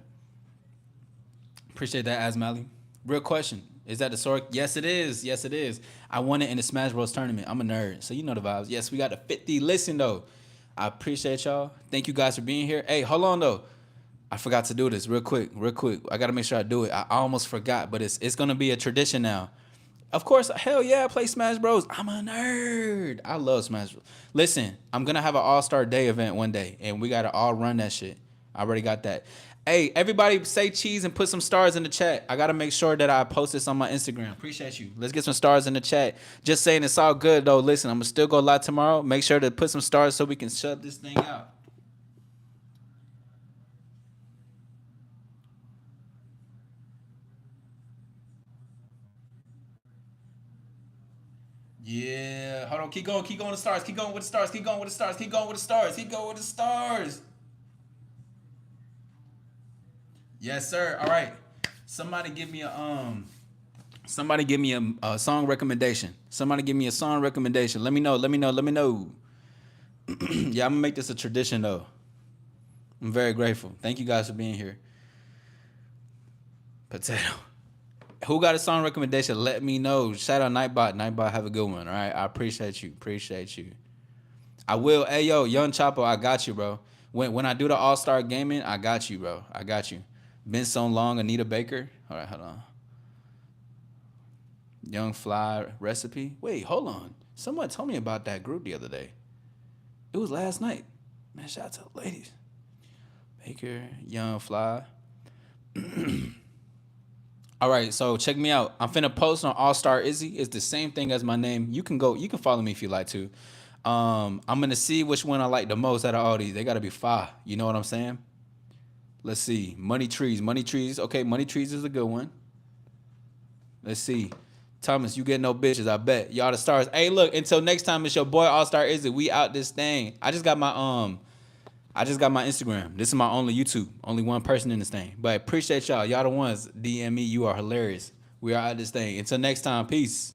Speaker 1: Appreciate that, Asmali. Real question. Is that the sword? Yes, it is. Yes, it is. I won it in the Smash Bros. Tournament. I'm a nerd, so you know the vibes. Yes, we got a 50 listen, though. I appreciate y'all. Thank you guys for being here. Hey, hold on, though. I forgot to do this real quick, real quick. I gotta make sure I do it. I almost forgot, but it's gonna be a tradition now. Of course, hell yeah, I play Smash Bros. I'm a nerd. I love Smash Bros. Listen, I'm gonna have an All-Star Day event one day, and we gotta all run that shit. I already got that. Hey, everybody say cheese and put some stars in the chat. I gotta make sure that I post this on my Instagram. Appreciate you. Let's get some stars in the chat. Just saying it's all good though. Listen, I'm gonna still go live tomorrow. Make sure to put some stars so we can shut this thing out. Yeah. Hold on. Keep going with the stars. Keep going with the stars. Keep going with the stars. Keep going with the stars. Keep going with the stars. Yes, sir. All right. Somebody give me a song recommendation. Somebody give me a song recommendation. Let me know. Let me know. Let me know. Yeah, I'm gonna make this a tradition though. I'm very grateful. Thank you guys for being here. Potato. Who got a song recommendation? Let me know. Shout out Nightbot. Nightbot, have a good one. All right. I appreciate you. Appreciate you. I will. Hey yo, Young Chapo, I got you, bro. When I do the All Star Gaming, I got you, bro. I got you. Been so long, Anita Baker. All right, hold on. Young Fly recipe. Wait, hold on. Someone told me about that group the other day. It was last night. Man, shout out to the ladies. Baker, Young Fly. All right, so check me out. I'm finna post on Allstar Issy. It's the same thing as my name. You can go. You can follow me if you like to. I'm gonna see which one I like the most out of all these. They gotta be fire. You know what I'm saying? Let's see. Money trees. Money trees. Okay, money trees is a good one. Let's see. Thomas, you get no bitches, I bet. Y'all the stars. Hey, look, until next time, it's your boy Allstar Issy. We out this thing. I just got my Instagram. This is my only YouTube. Only one person in this thing. But appreciate y'all. Y'all the ones. DM me. You are hilarious. We are out this thing. Until next time, peace.